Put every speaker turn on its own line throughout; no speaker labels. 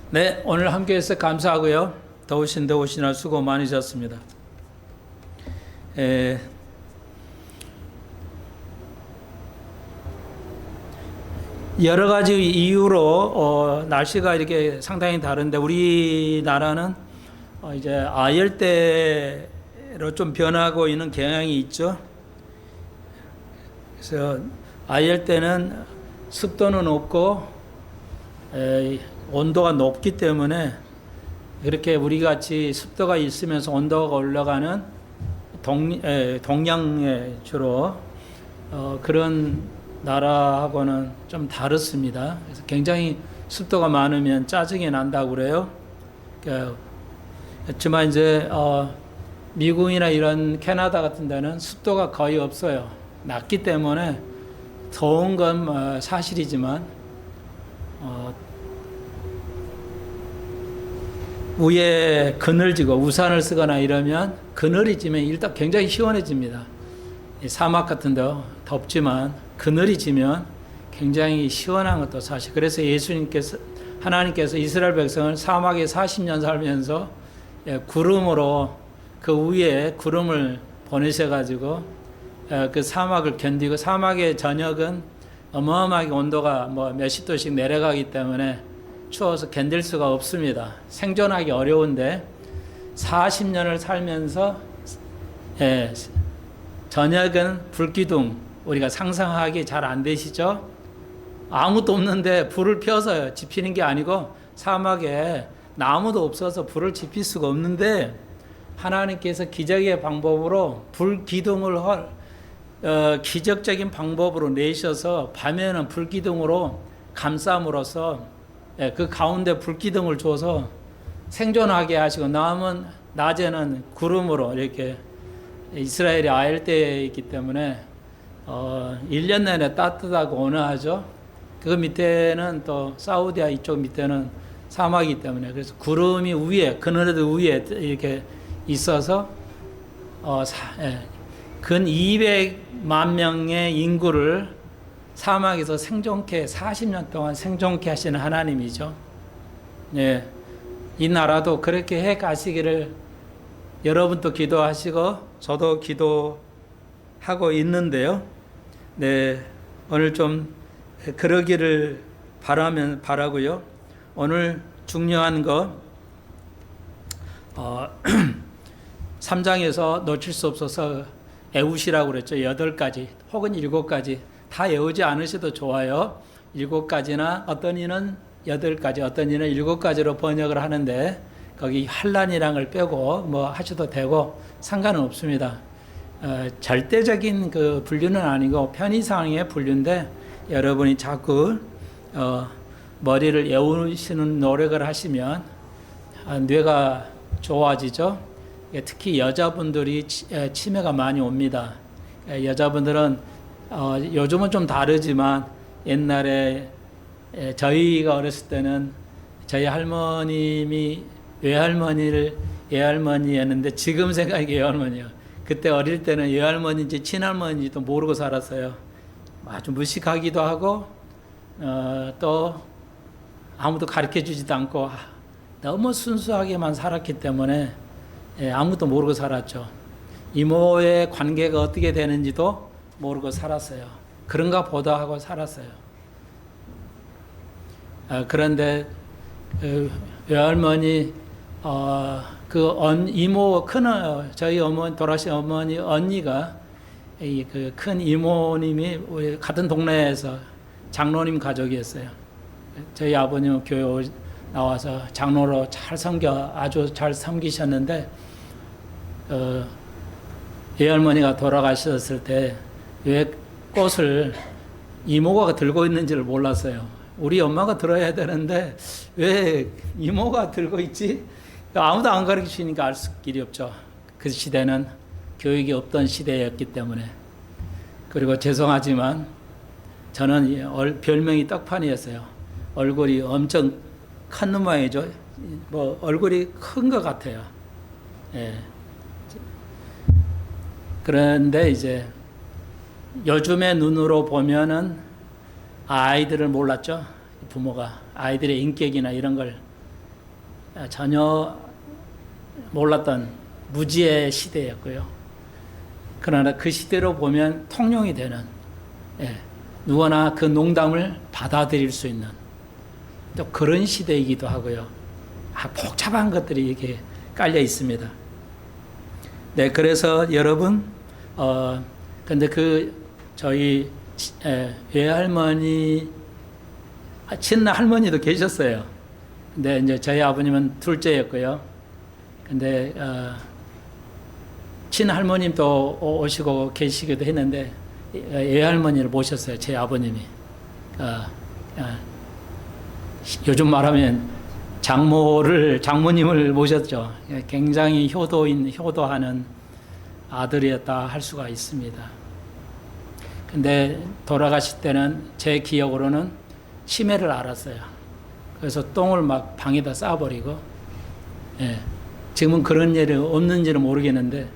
네, 오늘 함께해서 감사하고요. 더우신 날 수고 많으셨습니다. 여러 가지 이유로 날씨가 이렇게 상당히 다른데 우리나라는 이제 아열대로 좀 변하고 있는 경향이 있죠. 그래서 아열대는 습도는 높고 온도가 높기 때문에 이렇게 우리 같이 습도가 있으면서 온도가 올라가는 동양의 주로 그런 나라하고는 좀 다릅니다. 그래서 굉장히 습도가 많으면 짜증이 난다고 그래요. 그렇지만 이제 미국이나 이런 캐나다 같은 데는 습도가 거의 없어요. 낮기 때문에 더운 건 사실이지만 위에 그늘 지고 우산을 쓰거나 이러면 그늘이 지면 일단 굉장히 시원해집니다. 사막 같은 데 덥지만 그늘이 지면 굉장히 시원한 것도 사실. 그래서 하나님께서 이스라엘 백성을 사막에 40년 살면서 구름으로 그 위에 구름을 보내셔가지고 그 사막을 견디고, 사막의 저녁은 어마어마하게 온도가 몇십 도씩 내려가기 때문에 추워서 견딜 수가 없습니다. 생존하기 어려운데 40년을 살면서 저녁은 불기둥, 우리가 상상하기 잘 안 되시죠? 아무도 없는데 불을 펴서 지피는 게 아니고 사막에 나무도 없어서 불을 지필 수가 없는데 하나님께서 기적의 방법으로 불기둥을 기적적인 방법으로 내셔서 밤에는 불기둥으로 감싸므로써 그 가운데 불기둥을 줘서 생존하게 하시고 남은 낮에는 구름으로 이렇게 이스라엘이 아열대에 있기 때문에 1년 내내 따뜻하고 온화하죠. 그 밑에는 또 사우디아 이쪽 밑에는 사막이기 때문에 그래서 구름이 위에 그늘에도 위에 이렇게 있어서 근 200만 명의 인구를 사막에서 생존케 40년 동안 생존케 하시는 하나님이죠. 예, 이 나라도 그렇게 해 가시기를 여러분도 기도하시고 저도 기도하고 있는데요. 네, 오늘 좀 그러기를 바라고요. 오늘 중요한 거 3장에서 놓칠 수 없어서 외우시라고 그랬죠. 8가지 혹은 7가지 다 외우지 않으셔도 좋아요. 7가지나 어떤 이는 8가지, 어떤 이는 7가지로 번역을 하는데 거기 환난이란 걸 빼고 하셔도 되고 상관은 없습니다. 절대적인 그 분류는 아니고 편의상의 분류인데 여러분이 자꾸 머리를 외우시는 노력을 하시면 뇌가 좋아지죠. 특히 여자분들이 치매가 많이 옵니다. 여자분들은 요즘은 좀 다르지만 옛날에 저희가 어렸을 때는 저희 할머님이 외할머니였는데 지금 생각이 외할머니예요. 그때 어릴 때는 외할머니인지 친할머니인지도 모르고 살았어요. 아주 무식하기도 하고 또 아무도 가르쳐 주지도 않고 너무 순수하게만 살았기 때문에 아무도 모르고 살았죠. 이모의 관계가 어떻게 되는지도 모르고 살았어요. 그런가 보다 하고 살았어요. 그런데 외할머니 이모 저희 어머니 돌아가신 어머니 언니가 그 큰 이모님이 우리 같은 동네에서 장로님 가족이었어요. 저희 아버님은 교회 나와서 장로로 아주 잘 섬기셨는데 외할머니가 돌아가셨을 때 왜 꽃을 이모가 들고 있는지를 몰랐어요. 우리 엄마가 들어야 되는데 왜 이모가 들고 있지? 아무도 안 가르쳐 주니까 알 길이 없죠. 그 시대는 교육이 없던 시대였기 때문에. 그리고 죄송하지만 저는 별명이 떡판이었어요. 얼굴이 엄청 큰 모양이죠. 얼굴이 큰 것 같아요. 예. 그런데 이제 요즘의 눈으로 보면은 아이들을 몰랐죠. 부모가 아이들의 인격이나 이런 걸 전혀 몰랐던 무지의 시대였고요. 그러나 그 시대로 보면 통용이 되는, 누구나 그 농담을 받아들일 수 있는 또 그런 시대이기도 하고요. 복잡한 것들이 이렇게 깔려 있습니다. 네, 그래서 여러분, 근데 저희 외할머니, 친할머니도 계셨어요. 근데 이제 저희 아버님은 둘째였고요. 근데 친할머님도 오시고 계시기도 했는데 외할머니를 모셨어요. 제 아버님이. 요즘 말하면 장모님을 모셨죠. 굉장히 효도하는 아들이었다 할 수가 있습니다. 근데 돌아가실 때는 제 기억으로는 치매를 앓았어요. 그래서 똥을 막 방에다 싸버리고, 지금은 그런 일이 없는지는 모르겠는데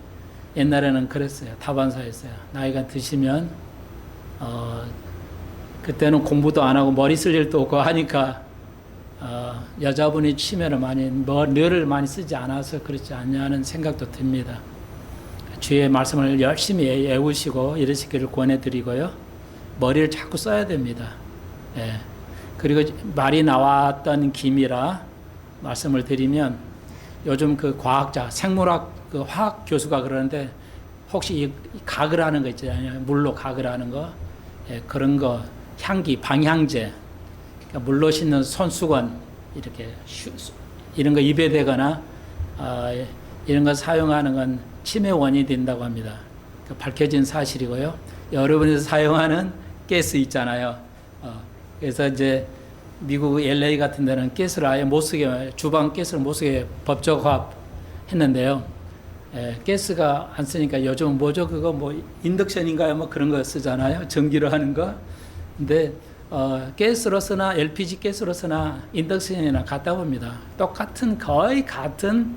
옛날에는 그랬어요. 다반사였어요. 나이가 드시면 그때는 공부도 안 하고 머리 쓸 일도 없고 하니까 여자분이 치매를 뇌를 많이 쓰지 않아서 그렇지 않냐는 생각도 듭니다. 주의 말씀을 열심히 외우시고 이러시기를 권해드리고요. 머리를 자꾸 써야 됩니다. 그리고 말이 나왔던 김이라 말씀을 드리면 요즘 그 과학자, 생물학 그 화학 교수가 그러는데 혹시 이 각을 하는 거 있잖아요. 물로 각을 하는 거, 그런 거, 향기, 방향제, 그러니까 물로 씻는 손수건 이렇게 이런 거 입에 대거나 이런 거 사용하는 건 치매 원인이 된다고 합니다. 밝혀진 사실이고요. 여러분이 사용하는 가스 있잖아요. 그래서 이제 미국 LA 같은 데는 가스를 아예 못 쓰게, 주방 가스를 못 쓰게 법적화 했는데요. 가스가 안 쓰니까 요즘 뭐죠? 그거 뭐 인덕션인가요? 뭐 그런 거 쓰잖아요. 전기로 하는 거. 근데 가스로 쓰나 LPG 가스로 쓰나 인덕션이나 같다 봅니다. 거의 같은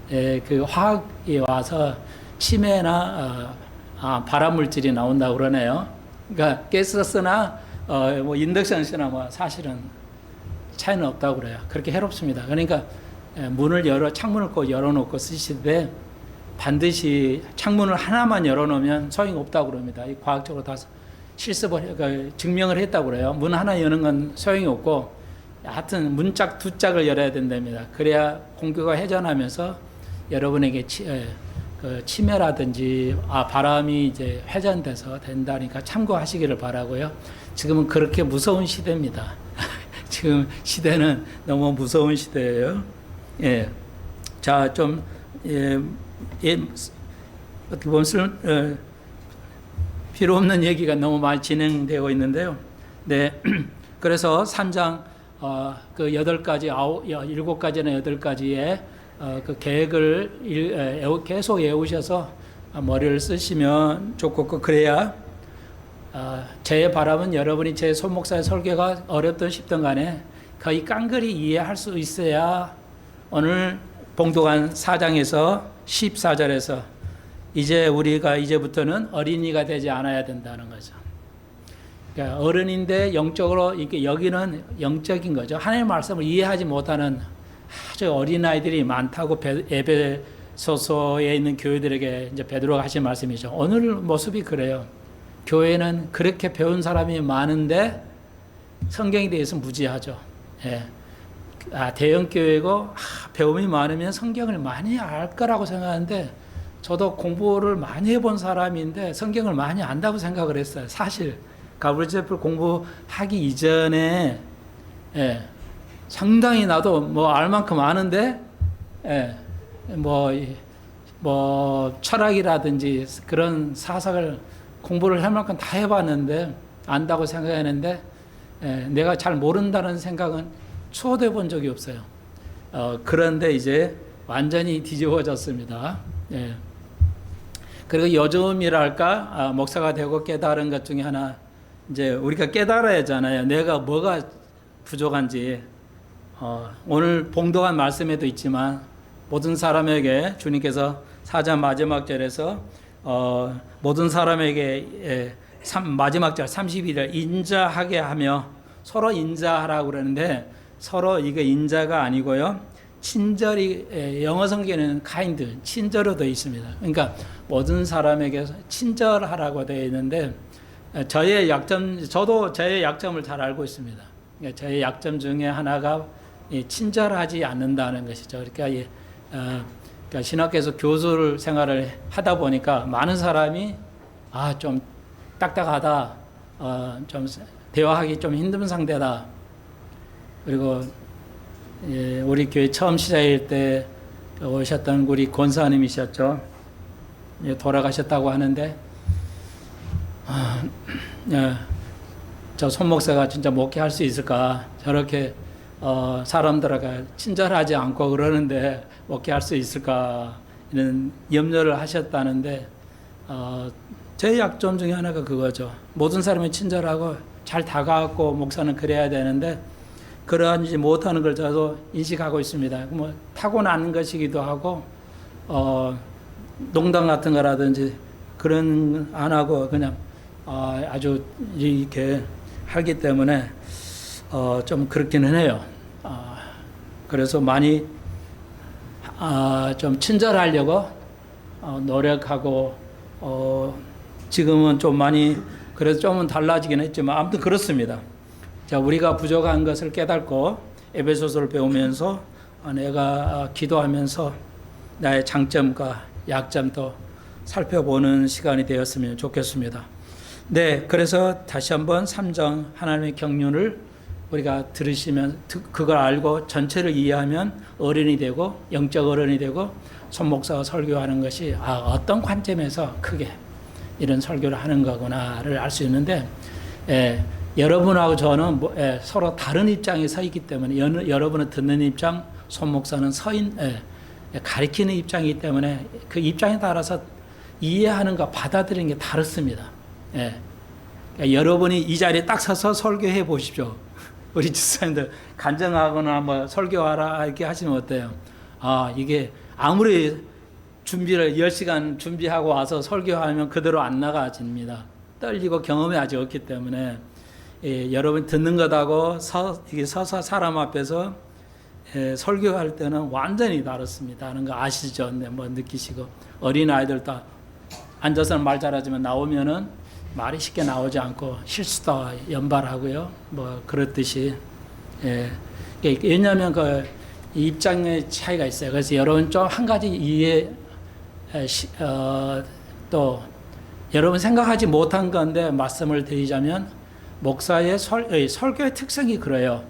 그 화학이 와서 치매나 발암 물질이 나온다고 그러네요. 그러니까 가스로 쓰나 뭐 인덕션 쓰나 뭐 사실은 차이는 없다고 그래요. 그렇게 해롭습니다. 그러니까 창문을 꼭 열어놓고 쓰시되 반드시 창문을 하나만 열어놓으면 소용이 없다고 그럽니다. 이 과학적으로 다 증명을 했다고 그래요. 문 하나 여는 건 소용이 없고 하여튼 문짝 두 짝을 열어야 된답니다. 그래야 공기가 회전하면서 여러분에게 치매라든지 바람이 이제 회전돼서 된다니까 참고하시기를 바라고요. 지금은 그렇게 무서운 시대입니다. 지금 시대는 너무 무서운 시대예요. 자, 좀 어떻게 보면 필요 없는 얘기가 너무 많이 진행되고 있는데요. 네, 그래서 3장 그 8가지, 7가지나 8가지의 그 계획을 계속 외우셔서 머리를 쓰시면 좋고, 그래야 제 바람은 여러분이 제 손목사의 설교가 어렵든 쉽든 간에 거의 깡그리 이해할 수 있어야 오늘 봉독한 4장에서 14절에서 이제 우리가 이제부터는 어린이가 되지 않아야 된다는 거죠. 그러니까 어른인데 영적으로 여기는 영적인 거죠. 하나님의 말씀을 이해하지 못하는 아주 어린 아이들이 많다고 에베소서에 있는 교회들에게 이제 베드로가 하신 말씀이죠. 오늘 모습이 그래요. 교회는 그렇게 배운 사람이 많은데 성경에 대해서 무지하죠. 대형 교회고 배움이 많으면 성경을 많이 알 거라고 생각하는데 저도 공부를 많이 해본 사람인데 성경을 많이 안다고 생각을 했어요. 사실 가브리엘 공부하기 이전에 상당히 나도 뭐 알 만큼 아는데 뭐 철학이라든지 그런 사상을 공부를 할 만큼 다 해봤는데 안다고 생각했는데 내가 잘 모른다는 생각은 추호돼 본 적이 없어요. 그런데 이제 완전히 뒤집어졌습니다. 그리고 요즘이랄까 목사가 되고 깨달은 것 중에 하나, 이제 우리가 깨달아야 하잖아요. 내가 뭐가 부족한지. 오늘 봉독한 말씀에도 있지만 모든 사람에게 주님께서 4장 마지막 절에서 모든 사람에게 마지막 절 32절 인자하게 하며 서로 인자하라고 그러는데 서로 이게 인자가 아니고요. 친절이 영어 성경에는 kind, 친절로 되어 있습니다. 그러니까 모든 사람에게 친절하라고 되어 있는데 저도 저의 약점을 잘 알고 있습니다. 그러니까 저의 약점 중에 하나가 친절하지 않는다는 것이죠. 그러니까 신학교에서 교수를 생활을 하다 보니까 많은 사람이 좀 딱딱하다, 좀 대화하기 좀 힘든 상대다. 그리고 우리 교회 처음 시작일 때 오셨던 우리 권사님이셨죠. 돌아가셨다고 하는데 저 손목사가 진짜 목회할 수 있을까? 저렇게 사람들에게 친절하지 않고 그러는데 목회할 수 있을까? 이런 염려를 하셨다는데 제 약점 중에 하나가 그거죠. 모든 사람이 친절하고 잘 다가가고 목사는 그래야 되는데 그러하지 못하는 걸 저도 인식하고 있습니다. 뭐 타고난 것이기도 하고 농담 같은 거라든지 그런 안 하고 그냥 아주 이렇게 하기 때문에 좀 그렇기는 해요. 그래서 많이 좀 친절하려고 노력하고 지금은 좀 많이 그래서 좀은 달라지긴 했지만 아무튼 그렇습니다. 자, 우리가 부족한 것을 깨닫고 에베소서를 배우면서 내가 기도하면서 나의 장점과 약점도 살펴보는 시간이 되었으면 좋겠습니다. 네, 그래서 다시 한번 3장 하나님의 경륜을 우리가 들으시면 그걸 알고 전체를 이해하면 어른이 되고 영적 어른이 되고 손 목사가 설교하는 것이 어떤 관점에서 크게 이런 설교를 하는 거구나를 알 수 있는데 여러분하고 저는 서로 다른 입장에 서 있기 때문에 여러분은 듣는 입장, 손 목사는 가리키는 입장이기 때문에 그 입장에 따라서 이해하는 거 받아들이는 게 다릅니다. 그러니까 여러분이 이 자리에 딱 서서 설교해 보십시오. 우리 집사님들 간증하거나 뭐 설교하라 이렇게 하시면 어때요? 이게 아무리 준비를 10시간 준비하고 와서 설교하면 그대로 안 나가집니다. 떨리고 경험이 아직 없기 때문에 여러분 듣는 것하고 이게 서서 사람 앞에서 설교할 때는 완전히 다릅니다 하는 거 아시죠? 네, 뭐 느끼시고 어린 아이들 다 앉아서는 말 잘하지만 나오면은 말이 쉽게 나오지 않고 실수도 연발하고요. 뭐 그렇듯이 왜냐하면 그 입장의 차이가 있어요. 그래서 여러분 좀 한 가지 또 여러분 생각하지 못한 건데 말씀을 드리자면 목사의 설교의 특성이 그래요.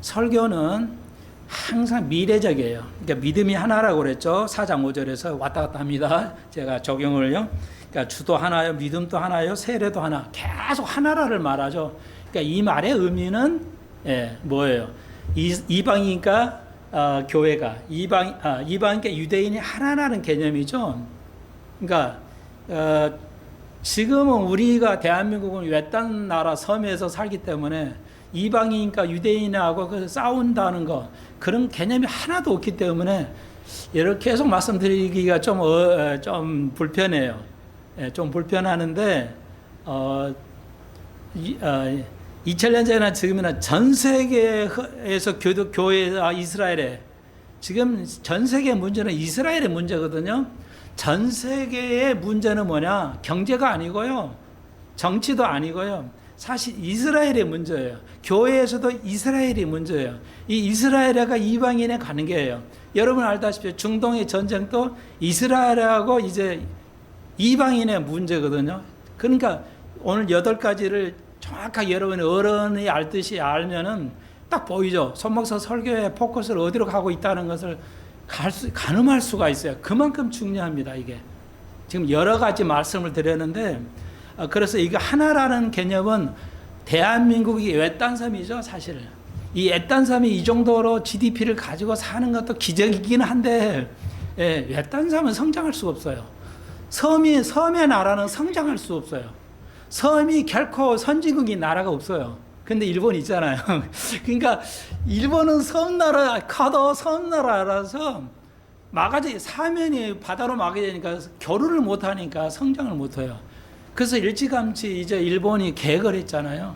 설교는 항상 미래적이에요. 그러니까 믿음이 하나라고 그랬죠. 4장 5절에서 왔다 갔다 합니다. 제가 적용을요. 그러니까 주도 하나요, 믿음도 하나요, 세례도 하나. 계속 하나라를 말하죠. 그러니까 이 말의 의미는 뭐예요? 이방이니까 교회가 이방이니까 유대인이 하나라는 개념이죠. 그러니까 지금은 우리가 대한민국은 외딴 나라 섬에서 살기 때문에 이방이니까 유대인하고 싸운다는 거 그런 개념이 하나도 없기 때문에 이렇게 계속 말씀드리기가 좀 불편해요. 좀 불편하는데 2000년 전이나 지금이나 전 세계에서 교회 이스라엘에 지금 전 세계 문제는 이스라엘의 문제거든요. 전 세계의 문제는 뭐냐? 경제가 아니고요. 정치도 아니고요. 사실 이스라엘의 문제예요. 교회에서도 이스라엘이 문제예요. 이 이스라엘과 이방인의 관계예요. 여러분 알다시피 중동의 전쟁도 이스라엘하고 이제 이방인의 문제거든요. 그러니까 오늘 8가지를 정확하게 여러분이 어른이 알듯이 알면은 딱 보이죠. 손목사 설교의 포커스를 어디로 가고 있다는 것을 가늠할 수가 있어요. 그만큼 중요합니다, 이게. 지금 여러 가지 말씀을 드렸는데, 그래서 이게 하나라는 개념은 대한민국이 외딴 섬이죠, 사실. 이 외딴 섬이 이 정도로 GDP를 가지고 사는 것도 기적이긴 한데, 외딴 섬은 성장할 수가 없어요. 섬의 나라는 성장할 수 없어요. 섬이 결코 선진국인 나라가 없어요. 근데 일본 있잖아요. 그러니까 일본은 섬나라, 커도 섬나라라서 사면이 바다로 막게 되니까 겨루를 못하니까 성장을 못해요. 그래서 일찌감치 이제 일본이 계획을 했잖아요.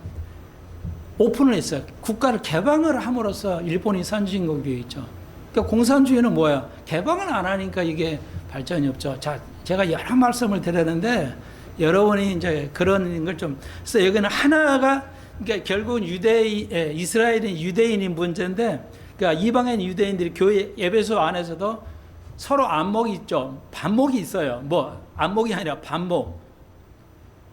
오픈을 했어요. 국가를 개방을 함으로써 일본이 선진국이 있죠. 그러니까 공산주의는 뭐야? 개방을 안 하니까 이게 발전이 없죠. 자, 제가 여러 말씀을 드렸는데 여러분이 이제 그런 걸 좀, 그래서 여기는 하나가, 그러니까 결국은 이스라엘인 유대인인 문제인데, 그러니까 이방인 유대인들이 교회 에베소 안에서도 서로 안목이 있죠. 반목이 있어요. 뭐 안목이 아니라 반목.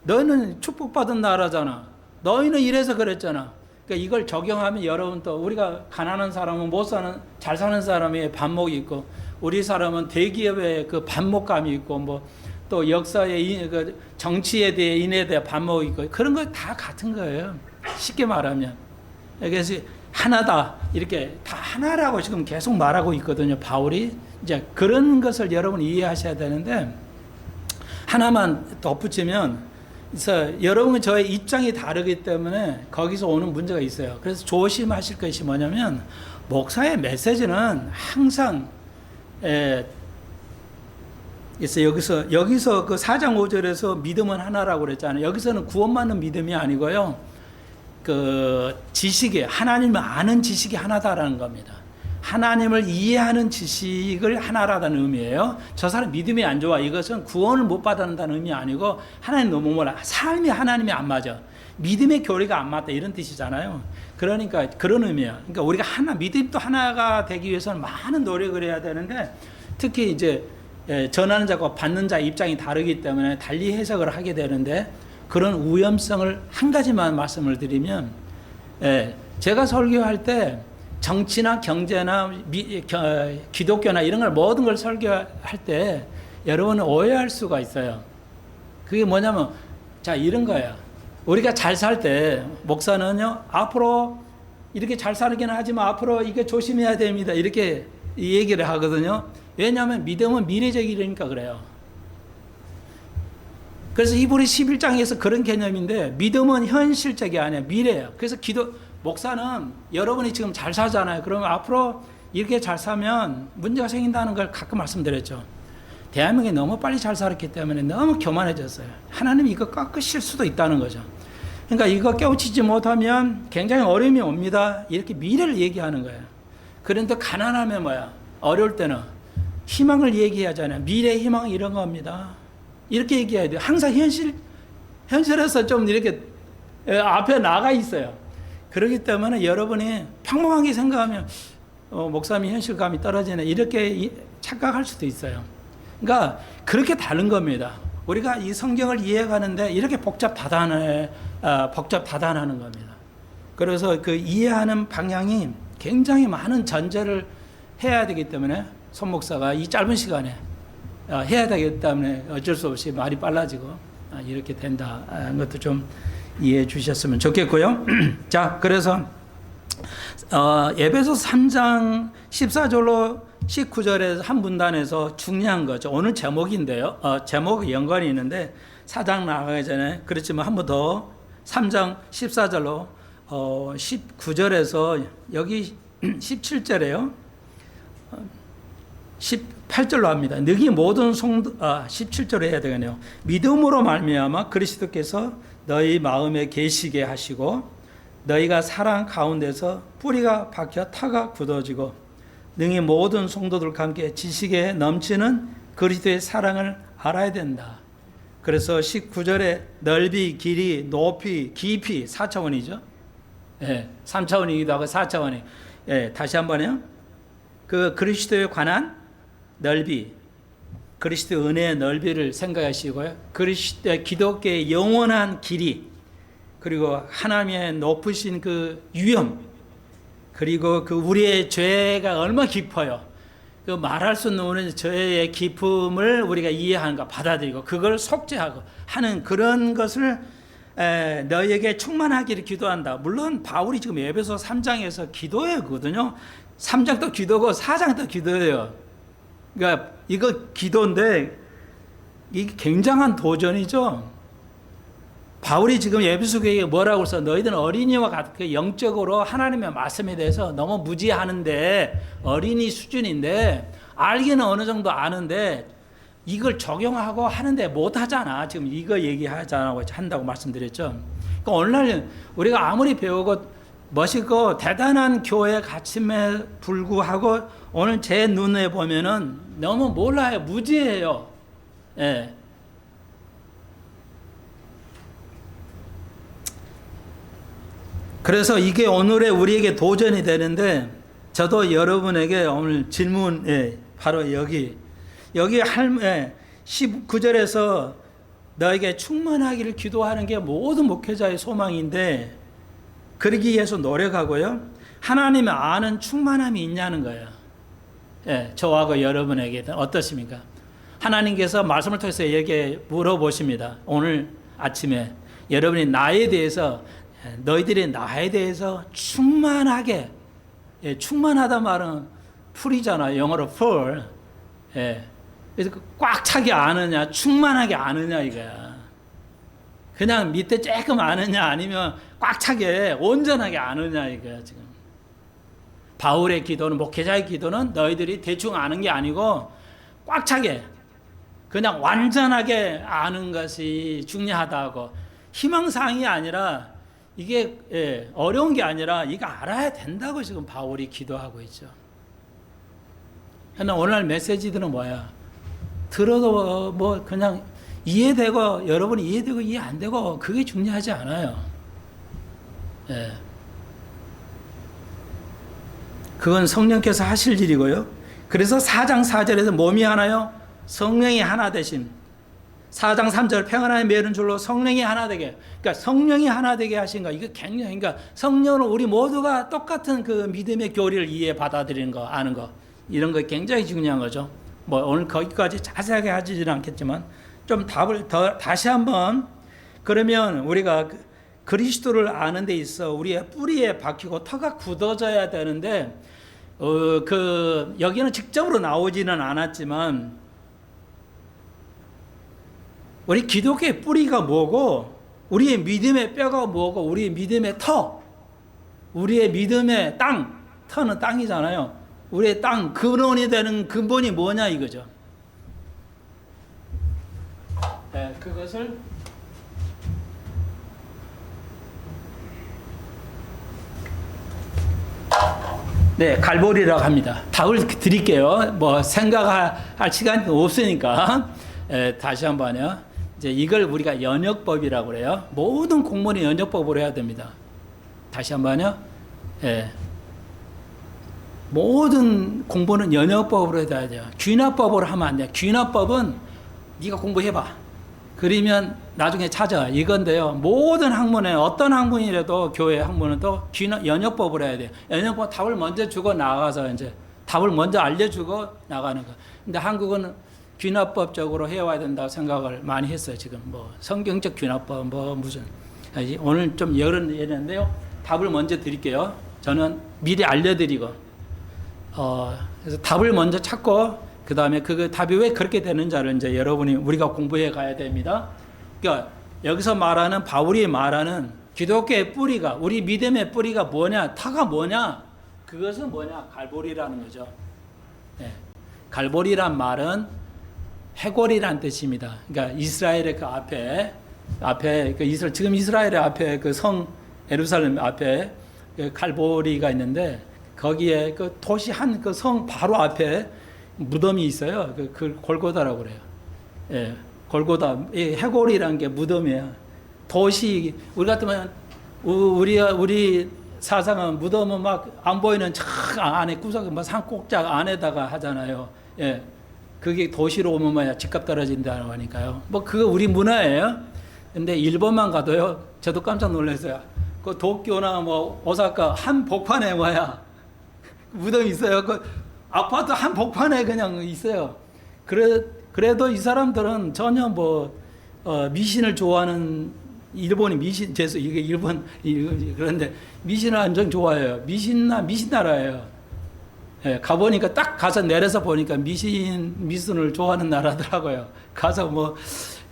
너희는 축복받은 나라잖아. 너희는 이래서 그랬잖아. 그러니까 이걸 적용하면 여러분 또 우리가 가난한 사람은 잘 사는 사람의 반목이 있고, 우리 사람은 대기업의 그 반목감이 있고, 뭐 또 역사의 그 정치에 대해 인에 대해 반목이 있고, 그런 거 다 같은 거예요. 쉽게 말하면. 그래서 하나다 이렇게 다 하나라고 지금 계속 말하고 있거든요. 바울이 이제 그런 것을 여러분 이해하셔야 되는데, 하나만 덧붙이면, 그래서 여러분 저의 입장이 다르기 때문에 거기서 오는 문제가 있어요. 그래서 조심하실 것이 뭐냐면, 목사의 메시지는 항상 그래서 여기서 그 4장 5절에서 믿음은 하나라고 그랬잖아요. 여기서는 구원받는 믿음이 아니고요, 그 지식이, 하나님을 아는 지식이 하나다라는 겁니다. 하나님을 이해하는 지식을 하나라는 의미예요. 저 사람 믿음이 안 좋아, 이것은 구원을 못 받는다는 의미 아니고, 하나님 너무 몰라, 삶이 하나님이 안 맞아, 믿음의 교리가 안 맞다, 이런 뜻이잖아요. 그러니까 그런 의미야. 그러니까 우리가 믿음도 하나가 되기 위해서는 많은 노력을 해야 되는데, 특히 이제 전하는 자과 받는 자 입장이 다르기 때문에 달리 해석을 하게 되는데, 그런 위험성을 한 가지만 말씀을 드리면, 제가 설교할 때 정치나 경제나 기독교나 이런 걸, 모든 걸 설교할 때 여러분은 오해할 수가 있어요. 그게 뭐냐면, 자, 이런 거예요. 우리가 잘 살 때 목사는요, 앞으로 이렇게 잘 살기는 하지만 앞으로 이게 조심해야 됩니다, 이렇게 얘기를 하거든요. 왜냐하면 믿음은 미래적이니까 그래요. 그래서 히브리 11장에서 그런 개념인데, 믿음은 현실적이 아니야, 미래예요. 그래서 목사는 여러분이 지금 잘 사잖아요. 그러면 앞으로 이렇게 잘 사면 문제가 생긴다는 걸 가끔 말씀드렸죠. 대한민국이 너무 빨리 잘 살았기 때문에 너무 교만해졌어요. 하나님이 이거 깎으실 수도 있다는 거죠. 그러니까 이거 깨우치지 못하면 굉장히 어려움이 옵니다, 이렇게 미래를 얘기하는 거예요. 그런데 가난하면 뭐야? 어려울 때는 희망을 얘기하잖아요. 미래의 희망은 이런 겁니다, 이렇게 얘기해야 돼요. 항상 현실에서 좀 이렇게 앞에 나가 있어요. 그렇기 때문에 여러분이 평범하게 생각하면 목사님이 현실감이 떨어지네, 이렇게 착각할 수도 있어요. 그러니까 그렇게 다른 겁니다. 우리가 이 성경을 이해하는데 이렇게 복잡다단하는 겁니다. 그래서 그 이해하는 방향이 굉장히 많은 전제를 해야 되기 때문에 손 목사가 이 짧은 시간에 해야 되기 때문에 어쩔 수 없이 말이 빨라지고 이렇게 된다는 것도 좀 이해해 주셨으면 좋겠고요. 자, 그래서 에베소 3장 14절로 19절에서 한 문단에서 중요한 거죠. 오늘 제목인데요. 제목과 연관이 있는데 4장 나가기 전에, 그렇지만 한 번 더 3장 14절로 19절에서 여기 17절에요. 18절로 합니다. 너희 모든 17절에 해야 되겠네요. 믿음으로 말미암아 그리스도께서 너희 마음에 계시게 하시고, 너희가 사랑 가운데서 뿌리가 박혀 타가 굳어지고, 능히 모든 성도들과 함께 지식에 넘치는 그리스도의 사랑을 알아야 된다. 그래서 19절에 넓이, 길이, 높이, 깊이 4차원이죠. 3차원이기도 하고 4차원이. 다시 한번요. 그 그리스도에 관한 넓이, 그리스도 은혜의 넓이를 생각하시고요. 그리스도의 기독교의 영원한 길이, 그리고 하나님의 높으신 그 위엄, 그리고 그 우리의 죄가 얼마나 깊어요. 그 말할 수 없는 죄의 깊음을 우리가 이해하는가, 받아들이고 그걸 속죄하고 하는 그런 것을 너희에게 충만하기를 기도한다. 물론 바울이 지금 에베소 3장에서 기도했거든요. 3장도 기도고 4장도 기도예요. 그러니까 이거 기도인데 이게 굉장한 도전이죠. 바울이 지금 에베소 교회에 뭐라고 써? 너희들은 어린이와 같게 영적으로 하나님의 말씀에 대해서 너무 무지하는데, 어린이 수준인데 알기는 어느 정도 아는데 이걸 적용하고 하는데 못하잖아. 지금 이거 얘기하자고 한다고 말씀드렸죠. 그러니까 오늘날 우리가 아무리 배우고 멋있고 대단한 교회 가침에 불구하고 오늘 제 눈에 보면은 너무 몰라요. 무지해요. 예. 그래서 이게 오늘의 우리에게 도전이 되는데, 저도 여러분에게 오늘 질문, 바로 여기 19절에서 너에게 충만하기를 기도하는 게 모든 목회자의 소망인데, 그러기 위해서 노력하고요. 하나님의 아는 충만함이 있냐는 거예요. 저하고 여러분에게 어떻습니까? 하나님께서 말씀을 통해서 얘기해 물어보십니다. 오늘 아침에 여러분이 나에 대해서, 너희들이 나에 대해서 충만하게, 충만하다 말은 풀이잖아요. 영어로 full. 그래서 꽉 차게 아느냐, 충만하게 아느냐 이거야. 그냥 밑에 조금 아느냐, 아니면 꽉 차게 온전하게 아느냐 이거야 지금. 바울의 기도는, 목회자의 기도는 너희들이 대충 아는 게 아니고 꽉 차게, 그냥 완전하게 아는 것이 중요하다고. 희망사항이 아니라, 이게 어려운 게 아니라 이거 알아야 된다고 지금 바울이 기도하고 있죠. 그러나 오늘 메시지들은 뭐야? 들어도 뭐 그냥 이해되고, 여러분이 이해되고 이해 안 되고, 그게 중요하지 않아요. 그건 성령께서 하실 일이고요. 그래서 4장 4절에서 몸이 하나요? 성령이 하나 되심. 4장 3절 평안의 매는 줄로 성령이 하나 되게. 그러니까 성령이 하나 되게 하신 거, 이거 굉장히, 그러니까 성령은 우리 모두가 똑같은 그 믿음의 교리를 이해 받아들이는 거, 아는 거, 이런 거 굉장히 중요한 거죠. 뭐 오늘 거기까지 자세하게 하지는 않겠지만 좀 답을 다시 한번, 그러면 우리가 그리스도를 아는 데 있어 우리의 뿌리에 박히고 터가 굳어져야 되는데, 여기는 직접으로 나오지는 않았지만, 우리 기독교의 뿌리가 뭐고, 우리의 믿음의 뼈가 뭐고, 우리의 믿음의 터, 우리의 믿음의 땅, 터는 땅이잖아요. 우리의 땅, 근원이 되는 근본이 뭐냐 이거죠. 그것을 갈보리라고 합니다. 답을 드릴게요. 뭐 생각할 시간이 없으니까. 다시 한번요. 이제 이걸 우리가 연역법이라고 그래요. 모든 공문이 연역법으로 해야 됩니다. 다시 한번요. 모든 공부는 연역법으로 해야 돼요. 귀납법으로 하면 안 돼요. 귀납법은 네가 공부해봐. 그러면 나중에 찾아. 이건데요. 모든 학문에, 어떤 학문이라도, 교회 학문은 또 연역법으로 해야 돼요. 연역법 답을 먼저 주고 나가서 이제 답을 먼저 알려주고 나가는 거. 근데 한국은 귀납법적으로 해와야 된다고 생각을 많이 했어요. 지금 뭐 성경적 귀납법 뭐 무슨, 오늘 좀 예는데요. 답을 먼저 드릴게요. 저는 미리 알려드리고, 그래서 답을 먼저 찾고, 그 다음에 그 답이 왜 그렇게 되는지를 이제 우리가 공부해 가야 됩니다. 그러니까 여기서 말하는, 바울이 말하는 기독교의 뿌리가, 우리 믿음의 뿌리가 뭐냐, 터가 뭐냐, 그것은 뭐냐, 갈보리라는 거죠. 갈보리란 말은 해골이란 뜻입니다. 그러니까 이스라엘의 그 앞에 지금 이스라엘의 앞에 그 성 예루살렘 앞에 그 갈보리가 있는데, 거기에 그 도시 한 그 성 바로 앞에 무덤이 있어요. 그 골고다라고 그래요. 골고다. 이 해골이라는 게 무덤이에요. 도시, 우리 같으면 우리 사상은 무덤은 막 안 보이는 저 안에 구석, 뭐 산꼭대기 안에다가 하잖아요. 그게 도시로 오면 뭐야, 집값 떨어진다고 하니까요. 뭐 그거 우리 문화예요. 근데 일본만 가도요, 저도 깜짝 놀랐어요. 그 도쿄나 뭐 오사카 한 복판에 뭐야, 무덤이 있어요. 그 아파트 한 복판에 그냥 있어요. 그래도 이 사람들은 전혀 미신을 좋아하는, 일본이 미신, 이게 일본, 그런데 미신을 완전 좋아해요. 미신 나라예요. 가보니까 딱 가서 내려서 보니까 미신을 좋아하는 나라더라고요. 가서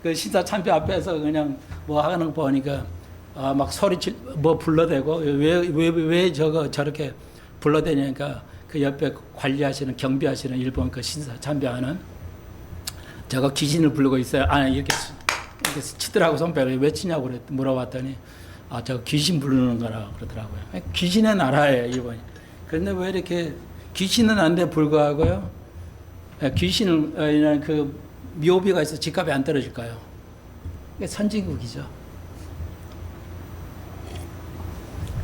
그 신사 참배 앞에서 그냥 하는 거 보니까, 막 불러대고, 왜 저렇게 불러대니까, 그 옆에 관리하시는, 경비하시는 일본 그 신사 참배하는, 저거 귀신을 부르고 있어요. 이렇게 치더라고, 손뼉을. 왜 치냐고 물어봤더니, 저거 귀신 부르는 거라고 그러더라고요. 귀신의 나라예요, 일본이. 그런데 왜 이렇게 귀신은 안 돼 불구하고요. 귀신은 그 묘비가 있어 집값이 안 떨어질까요? 이게 선진국이죠.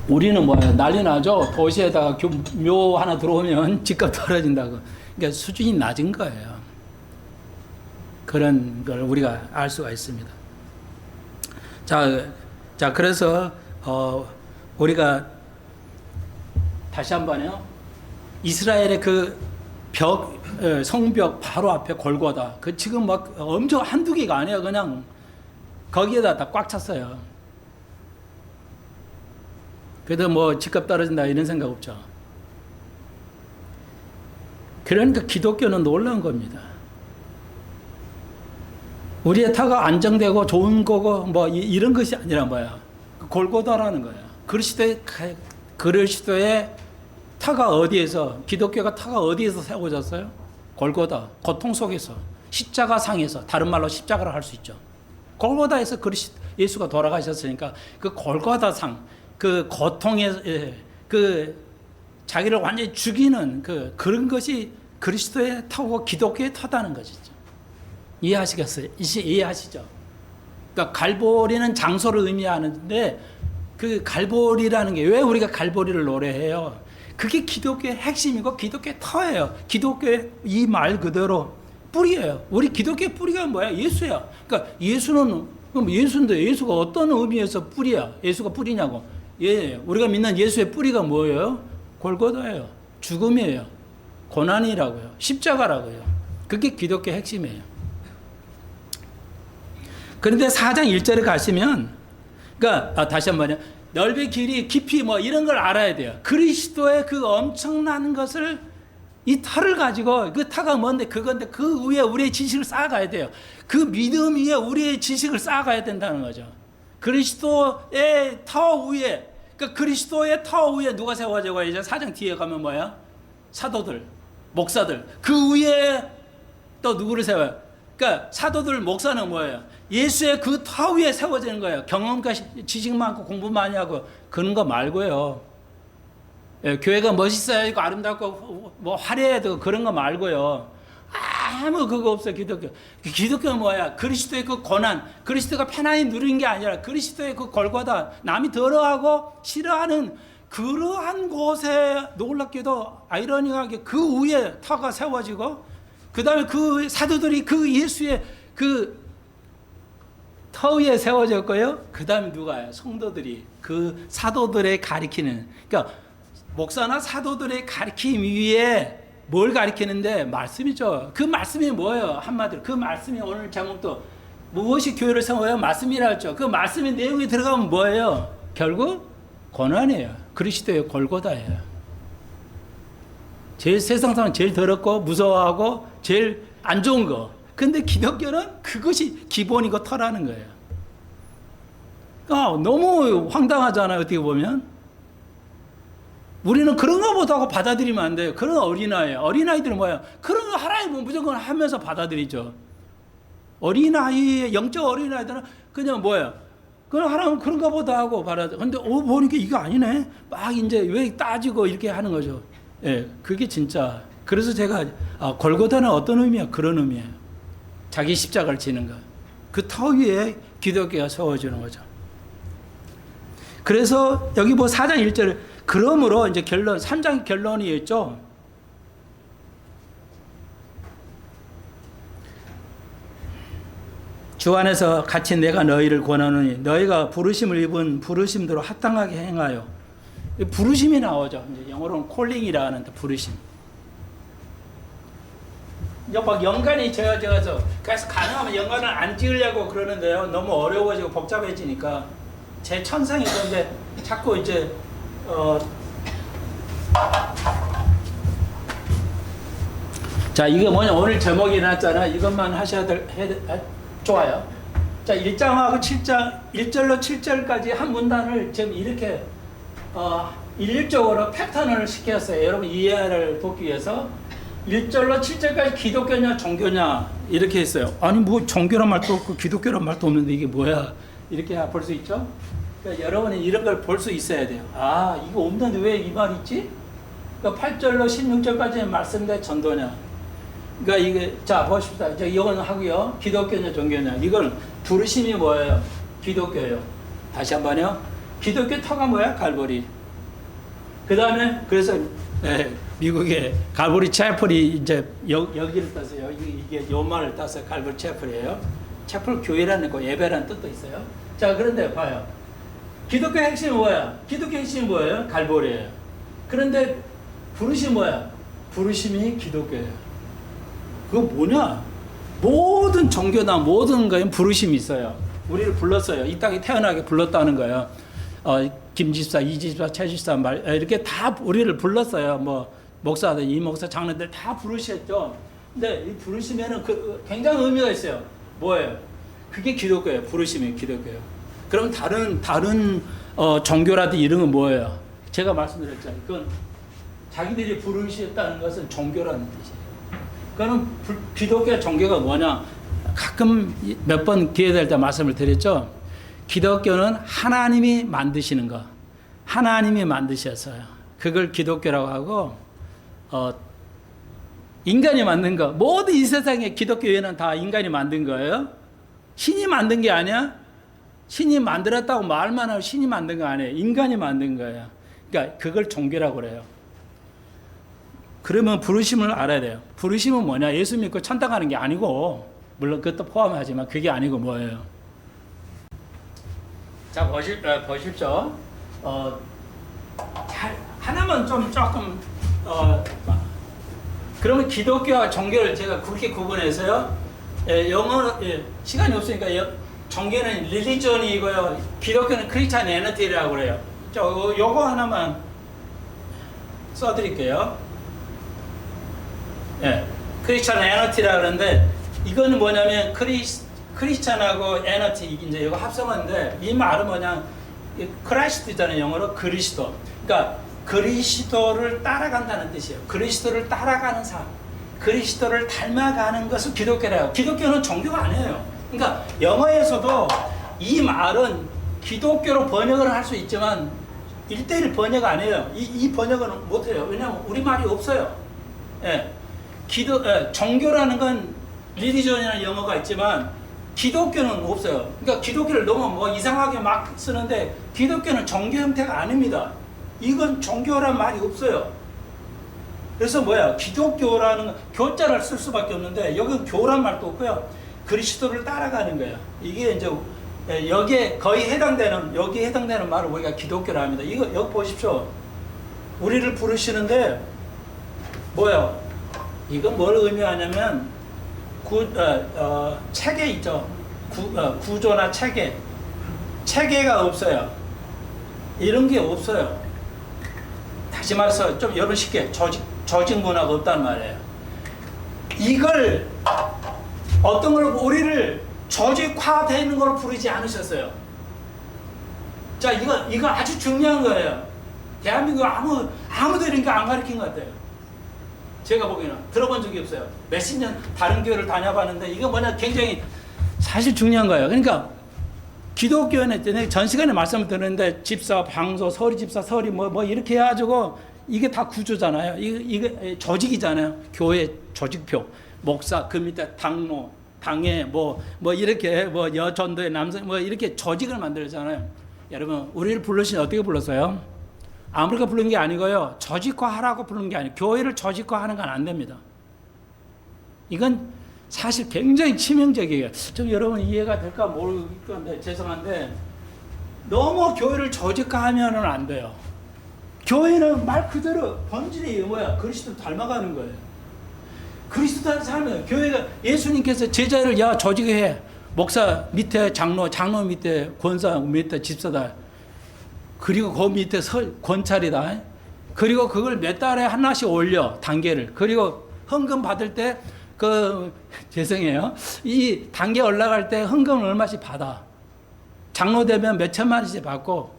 우리는 뭐야 난리 나죠. 도시에다가 묘 하나 들어오면 집값 떨어진다고. 그러니까 수준이 낮은 거예요. 그런 걸 우리가 알 수가 있습니다. 자 그래서 우리가 다시 한번요. 이스라엘의 그 성벽 바로 앞에 골고다. 그 지금 막 엄청 한두 개가 아니에요. 그냥 거기에다 다 꽉 찼어요. 그래도 뭐 집값 떨어진다 이런 생각 없죠. 그러니까 기독교는 놀라운 겁니다. 우리의 터가 안정되고 좋은 거고 뭐 이런 것이 아니라 뭐야. 골고다라는 거야. 그리스도의 터가 어디에서, 기독교가 터가 어디에서 세워졌어요? 골고다, 고통 속에서, 십자가 상에서, 다른 말로 십자가를 할 수 있죠. 골고다에서 예수가 돌아가셨으니까 그 골고다 상, 그 고통에 그 자기를 완전히 죽이는 그런 것이 그리스도의 터고 기독교의 터다는 것이죠. 이해하시겠어요? 이해하시죠? 그러니까 갈보리는 장소를 의미하는데 그 갈보리라는 게 왜 우리가 갈보리를 노래해요? 그게 기독교의 핵심이고 기독교의 터예요. 기독교의 이 말 그대로 뿌리예요. 우리 기독교의 뿌리가 뭐야? 예수야. 그러니까 예수는 그럼 예수인데 예수가 어떤 의미에서 뿌리야? 예수가 뿌리냐고. 예, 우리가 믿는 예수의 뿌리가 뭐예요? 골고다예요. 죽음이에요. 고난이라고요. 십자가라고요. 그게 기독교의 핵심이에요. 그런데 4장 1절에 가시면, 그러니까 다시 한번요. 넓이 길이 깊이 뭐 이런 걸 알아야 돼요. 그리스도의 그 엄청난 것을 이 터를 가지고 그 터가 뭔데 그건데 그 위에 우리의 지식을 쌓아가야 돼요. 그 믿음 위에 우리의 지식을 쌓아가야 된다는 거죠. 그리스도의 터 위에, 그러니까 그리스도의 터 위에 누가 세워져가 이제 4장 뒤에 가면 뭐야? 사도들, 목사들. 그 위에 또 누구를 세워요? 그러니까 사도들, 목사는 뭐예요? 예수의 그 터 위에 세워지는 거예요. 경험과 지식 많고 공부 많이 하고 그런 거 말고요. 예, 교회가 멋있어야 하고 아름답고 뭐 화려해야 되고 그런 거 말고요. 아무 그거 없어요. 기독교는 뭐야? 그리스도의 그 고난, 그리스도가 편안히 누린 게 아니라 그리스도의 그 골고다, 남이 더러워하고 싫어하는 그러한 곳에 놀랍게도 아이러니하게 그 위에 터가 세워지고 그 다음에 그 사도들이 그 예수의 그 터 위에 세워졌고요. 그 다음에 누가요? 성도들이 그 사도들의 가리키는, 그러니까 목사나 사도들의 가리킴 위에 뭘 가리키는데? 말씀이죠. 그 말씀이 뭐예요? 한마디로 그 말씀이 오늘 제목도 무엇이 교회를 세워요? 말씀이라 했죠. 그 말씀의 내용이 들어가면 뭐예요? 결국 고난이에요. 그리스도의 골고다예요. 제일 세상상 제일 더럽고 무서워하고 제일 안 좋은 거. 근데 기독교는 그것이 기본이고 터라는 거예요. 너무 황당하잖아요. 어떻게 보면. 우리는 그런 거 못하고 받아들이면 안 돼요. 그런 어린아이예요. 어린아이들은 뭐예요? 그런 거 하나님 무조건 하면서 받아들이죠. 어린아이, 영적 어린아이들은 그냥 뭐예요? 그냥 하나님 그런 거 보다 하고 받아들여. 근데 보니까 이거 아니네? 막 이제 왜 따지고 이렇게 하는 거죠. 예, 그게 진짜. 그래서 제가 골고다는 어떤 의미야? 그런 의미예요. 자기 십자가를 지는 거. 그 터 위에 기독교가 세워지는 거죠. 그래서 여기 뭐 4장 1절 그러므로 이제 결론, 3장 결론이 있죠. 주 안에서 같이 내가 너희를 권하노니 너희가 부르심을 입은 부르심대로 합당하게 행하여. 부르심이 나오죠. 이제 영어로는 콜링이라 하는데 부르심. 막 연관이 지어져서 그래서 가능하면 연관을 안 지으려고 그러는데요. 너무 어려워지고 복잡해지니까 제 천성이 그런데 자꾸 이제 자, 이게 뭐냐, 오늘 제목이 났잖아. 이것만 하셔야 좋아요. 자, 1장하고 7장 1절로 7절까지 한 문단을 지금 이렇게 일률적으로 패턴을 시켰어요. 여러분 이해를 돕기 위해서. 1절로 7절까지 기독교냐 종교냐 이렇게 했어요. 아니 뭐 종교란 말도 없고 기독교란 말도 없는데 이게 뭐야, 이렇게 볼 수 있죠. 그러니까 여러분이 이런 걸 볼 수 있어야 돼요. 이거 없는데 왜 이 말이 있지? 그러니까 8절로 16절까지 말씀된 전도냐. 그러니까 이게, 자, 보십시다. 이건 하고요. 기독교냐, 종교냐. 이건 부르심이 뭐예요? 기독교예요. 다시 한 번요. 기독교 터가 뭐야? 갈보리. 그 다음에, 그래서, 미국의 갈보리 채플이 이제 여기를 따서요. 이게 요 말을 따서 갈보리 채플이에요. 채플 교회라는 거, 예배라는 뜻도 있어요. 자, 그런데 봐요. 기독교 핵심이 뭐야? 기독교 핵심이 뭐예요? 갈보리예요. 그런데 부르심이 뭐야? 부르심이 기독교예요. 그거 뭐냐? 모든 종교나 모든 거에 부르심이 있어요. 우리를 불렀어요. 이 땅에 태어나게 불렀다는 거예요. 김 집사, 이 집사, 최 집사 말 이렇게 다 우리를 불렀어요. 뭐 목사들, 이 목사, 장로들 다 부르셨죠. 근데 이 부르심에는 굉장히 의미가 있어요. 뭐예요? 그게 기독교예요. 부르심이 기독교예요. 그럼 다른 종교라든지 이런 건 뭐예요? 제가 말씀드렸잖아요. 그건 자기들이 부르셨다는 것은 종교라는 뜻이에요. 그거는 기독교 종교가 뭐냐? 가끔 몇 번 기회 될 때 말씀을 드렸죠. 기독교는 하나님이 만드시는 거, 하나님이 만드셨어요. 그걸 기독교라고 하고, 인간이 만든 거, 모든 이 세상에 기독교에는 다 인간이 만든 거예요. 신이 만든 게 아니야. 신이 만들었다고 말만 하고 신이 만든 거 아니에요. 인간이 만든 거예요. 그러니까 그걸 종교라고 그래요. 그러면 부르심을 알아야 돼요. 부르심은 뭐냐? 예수 믿고 천당 가는 게 아니고, 물론 그것도 포함하지만 그게 아니고 뭐예요? 자, 보십시오. 하나만 조금, 그러면 기독교와 종교를 제가 그렇게 구분해서요. 영어, 시간이 없으니까 종교는 릴리전이고요. 기독교는 크리스찬 에너티라고 그래요. 요거 하나만 써드릴게요. 크리스찬 에너티라 그러는데, 이거는 뭐냐면 크리스찬하고 에너티 이제 이거 합성한데, 이 말은 뭐냐, 크라이스트잖아요. 영어로 그리스도. 그러니까 그리스도를 따라간다는 뜻이에요. 그리스도를 따라가는 삶, 그리스도를 닮아가는 것을 기독교라고. 기독교는 종교가 아니에요. 그러니까 영어에서도 이 말은 기독교로 번역을 할 수 있지만 1:1 번역 아니에요. 이 번역은 못해요. 왜냐하면 우리말이 없어요. 종교라는 건 리리전이라는 영어가 있지만 기독교는 없어요. 그러니까 기독교를 너무 뭐 이상하게 막 쓰는데, 기독교는 종교 형태가 아닙니다. 이건 종교란 말이 없어요. 그래서 뭐야? 기독교라는 교자를 쓸 수밖에 없는데, 여기는 교란 말도 없고요. 그리스도를 따라가는 거예요. 이게 이제 여기에 여기에 해당되는 말을 우리가 기독교라 합니다. 이거 여기 보십시오. 우리를 부르시는데 뭐야? 이건 뭘 의미하냐면 체계 있죠. 구조나 체계가 없어요. 이런 게 없어요. 다시 말해서 좀 여러분 쉽게 조직 문화가 없단 말이에요. 이걸 어떤 걸 우리를 조직화되어 있는 걸로 부르지 않으셨어요. 자, 이거 아주 중요한 거예요. 대한민국 아무도 이런 거 안 가르친 것 같아요. 제가 보기에는 들어본 적이 없어요. 몇십 년 다른 교회를 다녀봤는데, 이거 뭐냐, 굉장히 사실 중요한 거예요. 그러니까 기독교는 전 시간에 말씀을 드렸는데, 집사, 방소, 서리 집사, 서리 뭐 이렇게 해가지고 이게 다 구조잖아요. 이게 조직이잖아요. 교회 조직표, 목사, 그 밑에 당로, 당회 뭐 이렇게 뭐 여전도의 남성 뭐 이렇게 조직을 만들잖아요. 여러분, 우리를 불러신 어떻게 불렀어요? 아무리가 부른 게 아니고요. 조직화하라고 부른 게 아니에요. 교회를 조직화하는 건 안 됩니다. 이건 사실 굉장히 치명적이에요. 좀 여러분 이해가 될까 모르겠는데 죄송한데, 너무 교회를 조직화하면은 안 돼요. 교회는 말 그대로 본질이 뭐야? 그리스도 닮아가는 거예요. 그리스도를 살면 교회가, 예수님께서 제자를 조직해. 목사 밑에 장로 밑에 권사 밑에 집사다. 그리고 그 밑에 권찰이다. 그리고 그걸 몇 달에 하나씩 올려, 단계를. 그리고 헌금 받을 때 죄송해요. 이 단계 올라갈 때 헌금을 얼마씩 받아. 장로 되면 몇 천만 원씩 받고.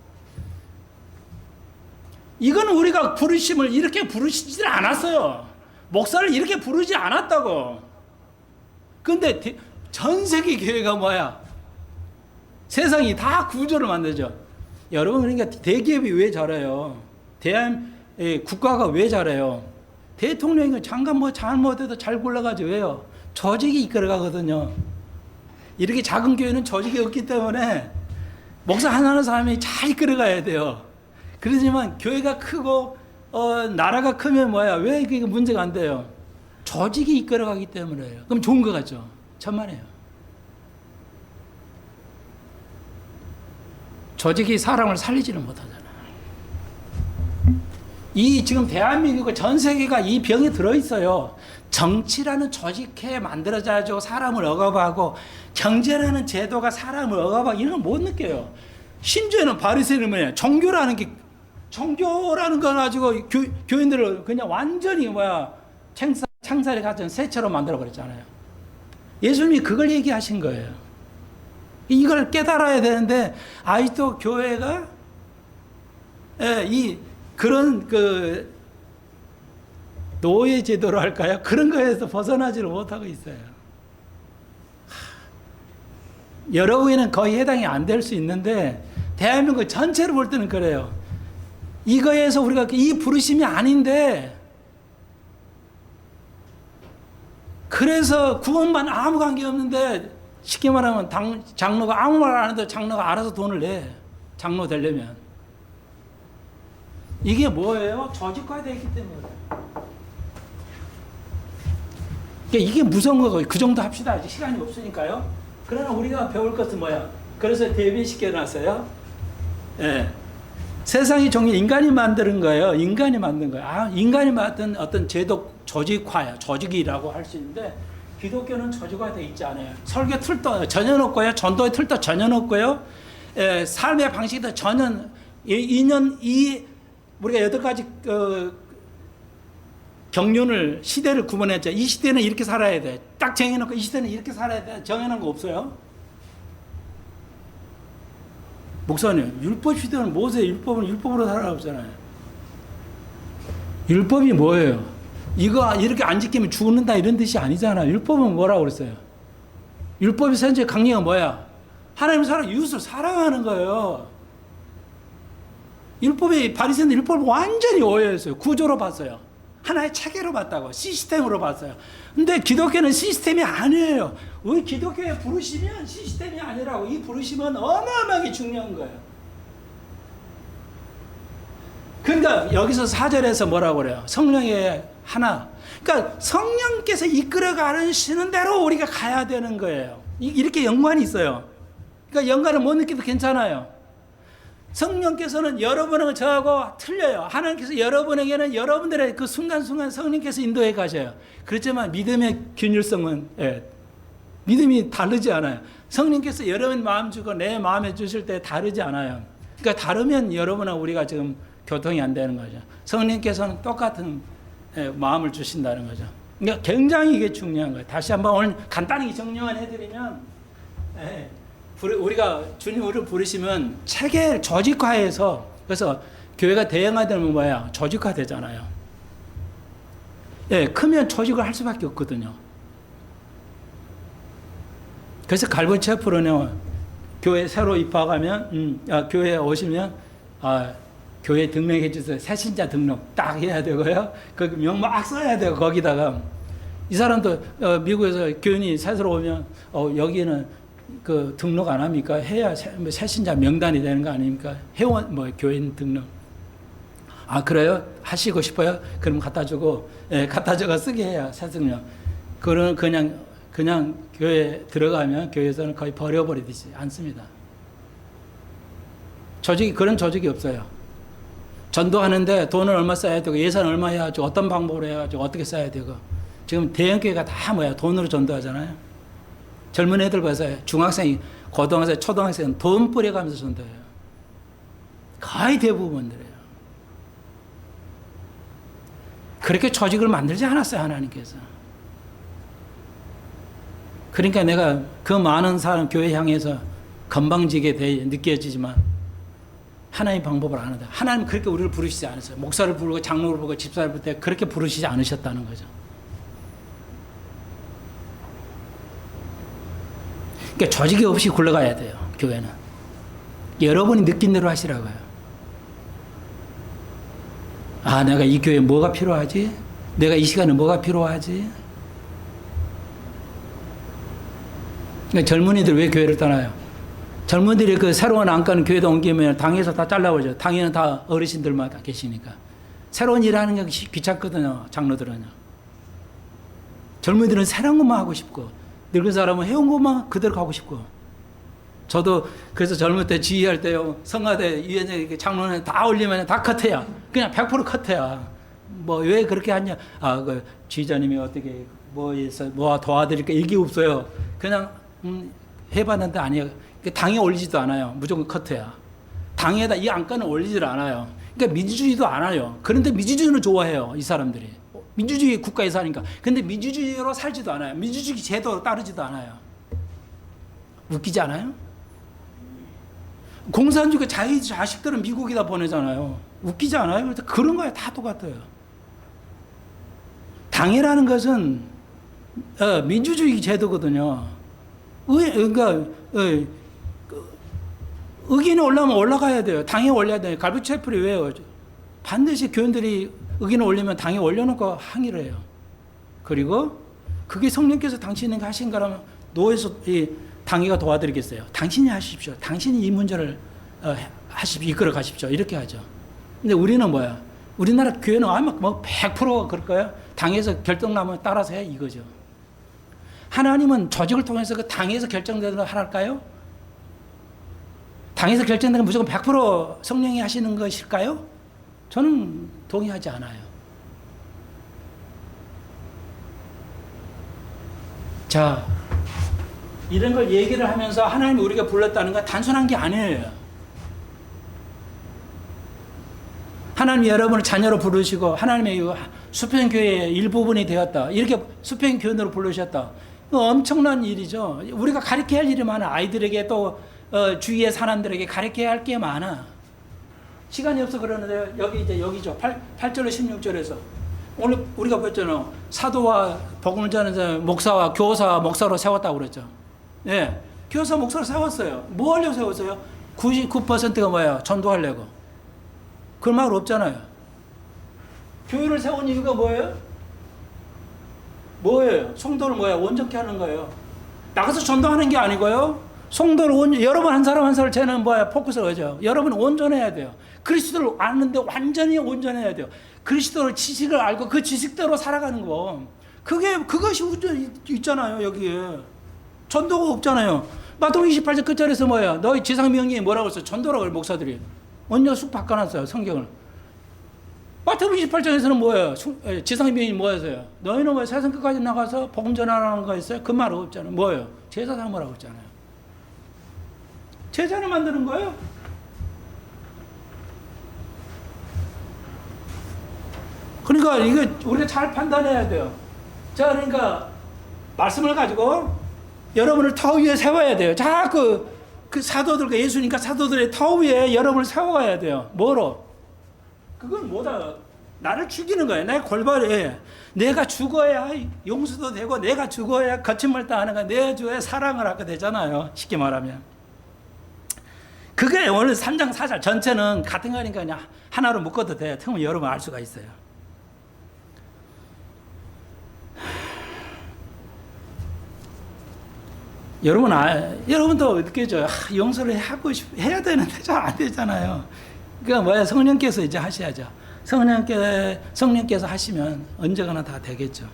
이거는 우리가 부르심을 이렇게 부르시질 않았어요. 목사를 이렇게 부르지 않았다고. 근데 전 세계 교회가 뭐야? 세상이 다 구조를 만들죠. 여러분, 그러니까 대기업이 왜 저래요? 국가가 왜 잘해요? 대통령이 장관 뭐 잘못해도 잘 굴러가지. 왜요? 조직이 이끌어가거든요. 이렇게 작은 교회는 조직이 없기 때문에 목사 하나하나 사람이 잘 이끌어가야 돼요. 그러지만 교회가 크고 나라가 크면 뭐야? 왜 그게 문제가 안 돼요? 조직이 이끌어가기 때문에요. 그럼 좋은 거 같죠? 천만에요. 조직이 사람을 살리지는 못하잖아. 이 지금 대한민국 전 세계가 이 병에 들어있어요. 정치라는 조직해 만들어져가지고 사람을 억압하고 경제라는 제도가 사람을 억압하고 이런 걸 못 느껴요. 심지어는 바리새인은 뭐냐? 종교라는 건 가지고 교인들을 그냥 완전히 창살에 갇힌 새처럼 만들어 버렸잖아요. 예수님이 그걸 얘기하신 거예요. 이걸 깨달아야 되는데 아직도 교회가 그런 노예 제도로 할까요? 그런 거에서 벗어나지를 못하고 있어요. 여러분에는 거의 해당이 안 될 수 있는데 대한민국 전체로 볼 때는 그래요. 이거에서 우리가 이 부르심이 아닌데 그래서 구원만 아무 관계 없는데 쉽게 말하면 장로가 아무 말 안 해도 장로가 알아서 돈을 내. 장로 되려면. 이게 뭐예요? 조직화되어 있기 때문에. 그러니까 이게 무서운 거고 그 정도 합시다. 아직 시간이 없으니까요. 그러나 우리가 배울 것은 뭐야? 그래서 대비시켜놨어요. 예. 세상이 종이 인간이 만드는 거예요. 인간이 만든 거예요. 인간이 만든 어떤 제도 조직화야. 조직이라고 할 수 있는데 기독교는 조직화되어 있지 않아요. 설교 틀도 전혀 없고요. 전도의 틀도 전혀 없고요. 삶의 방식도 전혀 우리가 8가지 경륜을 시대를 구분했죠. 이 시대는 이렇게 살아야 돼. 딱 정해놓고 이 시대는 이렇게 살아야 돼. 정해놓은 거 없어요. 목사님, 율법 시대는 모세 율법은 율법으로 살아가고 있잖아요. 율법이 뭐예요? 이거 이렇게 안 지키면 죽는다 이런 뜻이 아니잖아. 율법은 뭐라고 그랬어요? 율법의 선제 강령은 뭐야? 하나님 이웃을 사랑하는 거예요. 바리새인들 율법을 완전히 오해했어요. 구조로 봤어요. 하나의 체계로 봤다고. 시스템으로 봤어요. 근데 기독교는 시스템이 아니에요. 우리 기독교에 부르시면 시스템이 아니라고. 이 부르심은 어마어마하게 중요한 거예요. 그러니까 여기서 4절에서 뭐라고 그래요? 성령의 하나. 그러니까 성령께서 이끌어가시는 대로 우리가 가야 되는 거예요. 이렇게 연관이 있어요. 그러니까 연관을 못 느껴도 괜찮아요. 성령께서는 여러분하고 저하고 틀려요. 하나님께서 여러분에게는 여러분들의 그 순간순간 성령께서 인도해 가셔요. 그렇지만 믿음의 균일성은 믿음이 다르지 않아요. 성령께서 여러분 마음 주고 내 마음에 주실 때 다르지 않아요. 그러니까 다르면 여러분하고 우리가 지금 교통이 안 되는 거죠. 성령께서는 똑같은 마음을 주신다는 거죠. 그러니까 굉장히 이게 중요한 거예요. 다시 한번 오늘 간단히 정리만 해드리면 우리가 주님 우리를 부르시면 체계 조직화해서 그래서 교회가 대형화되면 뭐야? 조직화되잖아요. 크면 조직을 할 수밖에 없거든요. 그래서 갈보체프로는 교회 새로 입학하면 교회에 오시면 교회 등록해 주세요. 새신자 등록 딱 해야 되고요. 그 명 막 써야 돼요. 거기다가 이 사람도 미국에서 교인이 새로 오면 여기는 그 등록 안 합니까? 해야 새신자 명단이 되는 거 아닙니까? 회원 교인 등록. 그래요? 하시고 싶어요? 그럼 갖다 주고 갖다 적어 쓰게 해야 새등록. 그냥 교회 들어가면 교회에서는 거의 버려버리듯이 않습니다. 그런 조직이 없어요. 전도하는데 돈을 얼마 써야 되고 예산 얼마 해야 지 어떤 방법으로 해야 지 어떻게 써야 되고 지금 대형교회가 다 돈으로 전도하잖아요. 젊은 애들 봐서 중학생, 고등학생, 초등학생은 돈 뿌려가면서 전도해요. 거의 대부분들이에요. 그렇게 조직을 만들지 않았어요, 하나님께서. 그러니까 내가 그 많은 사람 교회 향해서 건방지게 느껴지지만 하나님 방법을 안 한다. 하나님 그렇게 우리를 부르시지 않았어요. 목사를 부르고 장로를 부르고 집사를 부를 때 그렇게 부르시지 않으셨다는 거죠. 그러니까 조직이 없이 굴러가야 돼요. 교회는. 여러분이 느낀 대로 하시라고요. 아, 내가 이 교회에 뭐가 필요하지? 내가 이 시간에 뭐가 필요하지? 그러니까 젊은이들 왜 교회를 떠나요? 젊은이들이 그 새로운 안가는 교회도 옮기면 당에서 다 잘라버려요. 당에는 다 어르신들만 다 계시니까. 새로운 일 하는 게 귀찮거든요, 장로들은요. 젊은이들은 새로운 것만 하고 싶고, 늙은 사람은 해온 것만 그대로 가고 싶고. 저도 그래서 젊을 때 지휘할 때요, 성가대 위원장 장로는 다 올리면 다 컷해야. 그냥 100% 컷해야. 뭐 왜 그렇게 하냐? 아, 그 지휘자님이 어떻게 뭐 도와드릴까? 이게 없어요. 그냥 해봤는데 아니에요. 당에 올리지도 않아요. 무조건 컷해야. 당에다 이 안건을 올리질 않아요. 그러니까 민주주의도 안 해요. 그런데 민주주의는 좋아해요, 이 사람들이. 민주주의 국가에 사니까. 근데 민주주의로 살지도 않아요. 민주주의 제도로 따르지도 않아요. 웃기지 않아요? 공산주의 자식들은 미국에다 보내잖아요. 웃기지 않아요? 그런 거에 다 똑같아요. 당이라는 것은 민주주의 제도거든요. 그러니까 의견이 올라오면 올라가야 돼요. 당에 올려야 돼요. 갈비체플이 왜요? 반드시 교인들이 의견을 올리면 당에 올려놓고 항의를 해요. 그리고 그게 성령께서 당신에게 하신 거라면 노에서 당회가 도와드리겠어요. 당신이 하십시오. 당신이 이 문제를 이끌어 가십시오. 이렇게 하죠. 근데 우리는 뭐야? 우리나라 교회는 아마 뭐 100% 그럴 거예요. 당에서 결정 나면 따라서 해 이거죠. 하나님은 조직을 통해서 그 당에서 결정되는 걸 할까요? 당에서 결정되는 건 무조건 100% 성령이 하시는 것일까요? 저는 동의하지 않아요. 자, 이런 걸 얘기를 하면서 하나님이 우리가 불렀다는 건 단순한 게 아니에요. 하나님이 여러분을 자녀로 부르시고 하나님의 수평교회의 일부분이 되었다. 이렇게 수평교인으로 부르셨다. 엄청난 일이죠. 우리가 가르쳐야 할 일이 많아. 아이들에게 또 주위의 사람들에게 가르쳐야 할 게 많아. 시간이 없어 그러는데 여기죠. 8절로 16절에서 오늘 우리가 봤잖아. 사도와 복음을 전하는 목사와 교사 목사로 세웠다고 그랬죠. 예, 교사 목사로 세웠어요. 뭐 하려고 세웠어요? 99%가 뭐예요? 전도하려고. 그런 말 없잖아요. 교회를 세운 이유가 뭐예요? 뭐예요? 성도를 온전케 하는 거예요. 나가서 전도하는 게 아니고요. 성도를 여러분 한 사람 한 사람 쟤는 포커스가 그죠? 여러분 온전해야 돼요. 그리스도를 아는데 완전히 온전해야 돼요. 그리스도를 지식을 알고 그 지식대로 살아가는 거. 그것이 있잖아요, 여기에. 전도가 없잖아요. 마태복음 28장 끝절에서 너희 지상명령이 뭐라고 했어요? 전도라고 해요, 목사들이. 언니가 쑥 바꿔놨어요, 성경을. 마태복음 28장에서는 뭐예요? 지상명령이 뭐였어요? 너희는 세상 끝까지 나가서 복음 전하라는 거 있어요? 그 말 없잖아요. 뭐예요? 제자 삼으라고 했잖아요. 제자를 만드는 거예요. 그러니까 이거 우리가 잘 판단해야 돼요. 자, 그러니까 말씀을 가지고 여러분을 터 위에 세워야 돼요. 자꾸 그 사도들과 예수님과 사도들의 터 위에 여러분을 세워가야 돼요. 뭐로? 그건 뭐다? 나를 죽이는 거예요. 내 골발에 내가 죽어야 용서도 되고 내가 죽어야 거침을 따는 거야. 내 주에 사랑을 하게 되잖아요. 쉽게 말하면. 그게 오늘 3장 4절 전체는 같은 거니까 그냥 하나로 묶어도 돼요. 틈을 여러분 알 수가 있어요. 여러분도 느껴져요. 용서를 해야 되는데 잘 안 되잖아요. 그러니까 성령께서 이제 하셔야죠. 성령께서 하시면 언제거나 다 되겠죠.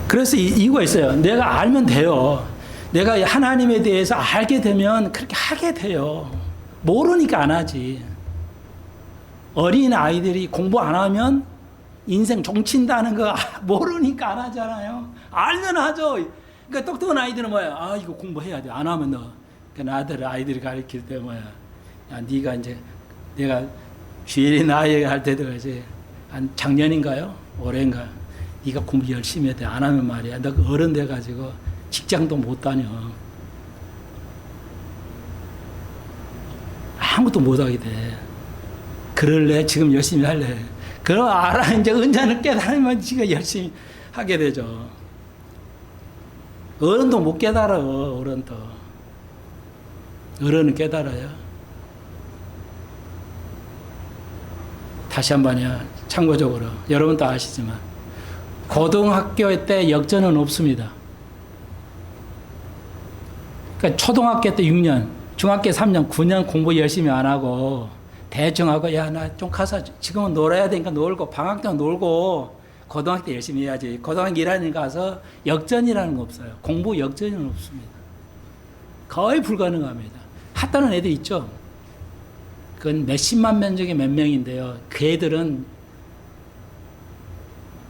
그래서 이유가 있어요. 내가 알면 돼요. 내가 하나님에 대해서 알게 되면 그렇게 하게 돼요. 모르니까 안 하지. 어린 아이들이 공부 안 하면 인생 종친다는 거 모르니까 안 하잖아요. 알면 하죠. 그러니까 똑똑한 아이들은 이거 공부해야 돼. 안 하면 너. 그러니까 아이들이 가르칠 때 야, 네가 이제 내가 주일이 나이 할 때도 이제 한 작년인가요? 올해인가? 네가 공부 열심히 해야 돼. 안 하면 말이야. 너 어른 돼가지고 직장도 못 다녀. 아무것도 못 하게 돼. 그럴래? 지금 열심히 할래? 그럼 알아. 이제 은자는 깨달으면 지가 열심히 하게 되죠. 어른도 못 깨달아, 어른도. 어른은 깨달아요. 다시 한 번요. 참고적으로. 여러분도 아시지만. 고등학교 때 역전은 없습니다. 그러니까 초등학교 때 6년, 중학교 3년, 9년 공부 열심히 안 하고, 대충 하고, 야, 나 좀 가서 지금은 놀아야 되니까 놀고, 방학 때 놀고, 고등학교 때 열심히 해야지. 고등학교 1학년 가서 역전이라는 거 없어요. 공부 역전은 없습니다. 거의 불가능합니다. 했다는 애들 있죠. 그건 몇십만 명 중에 몇 명인데요. 그 애들은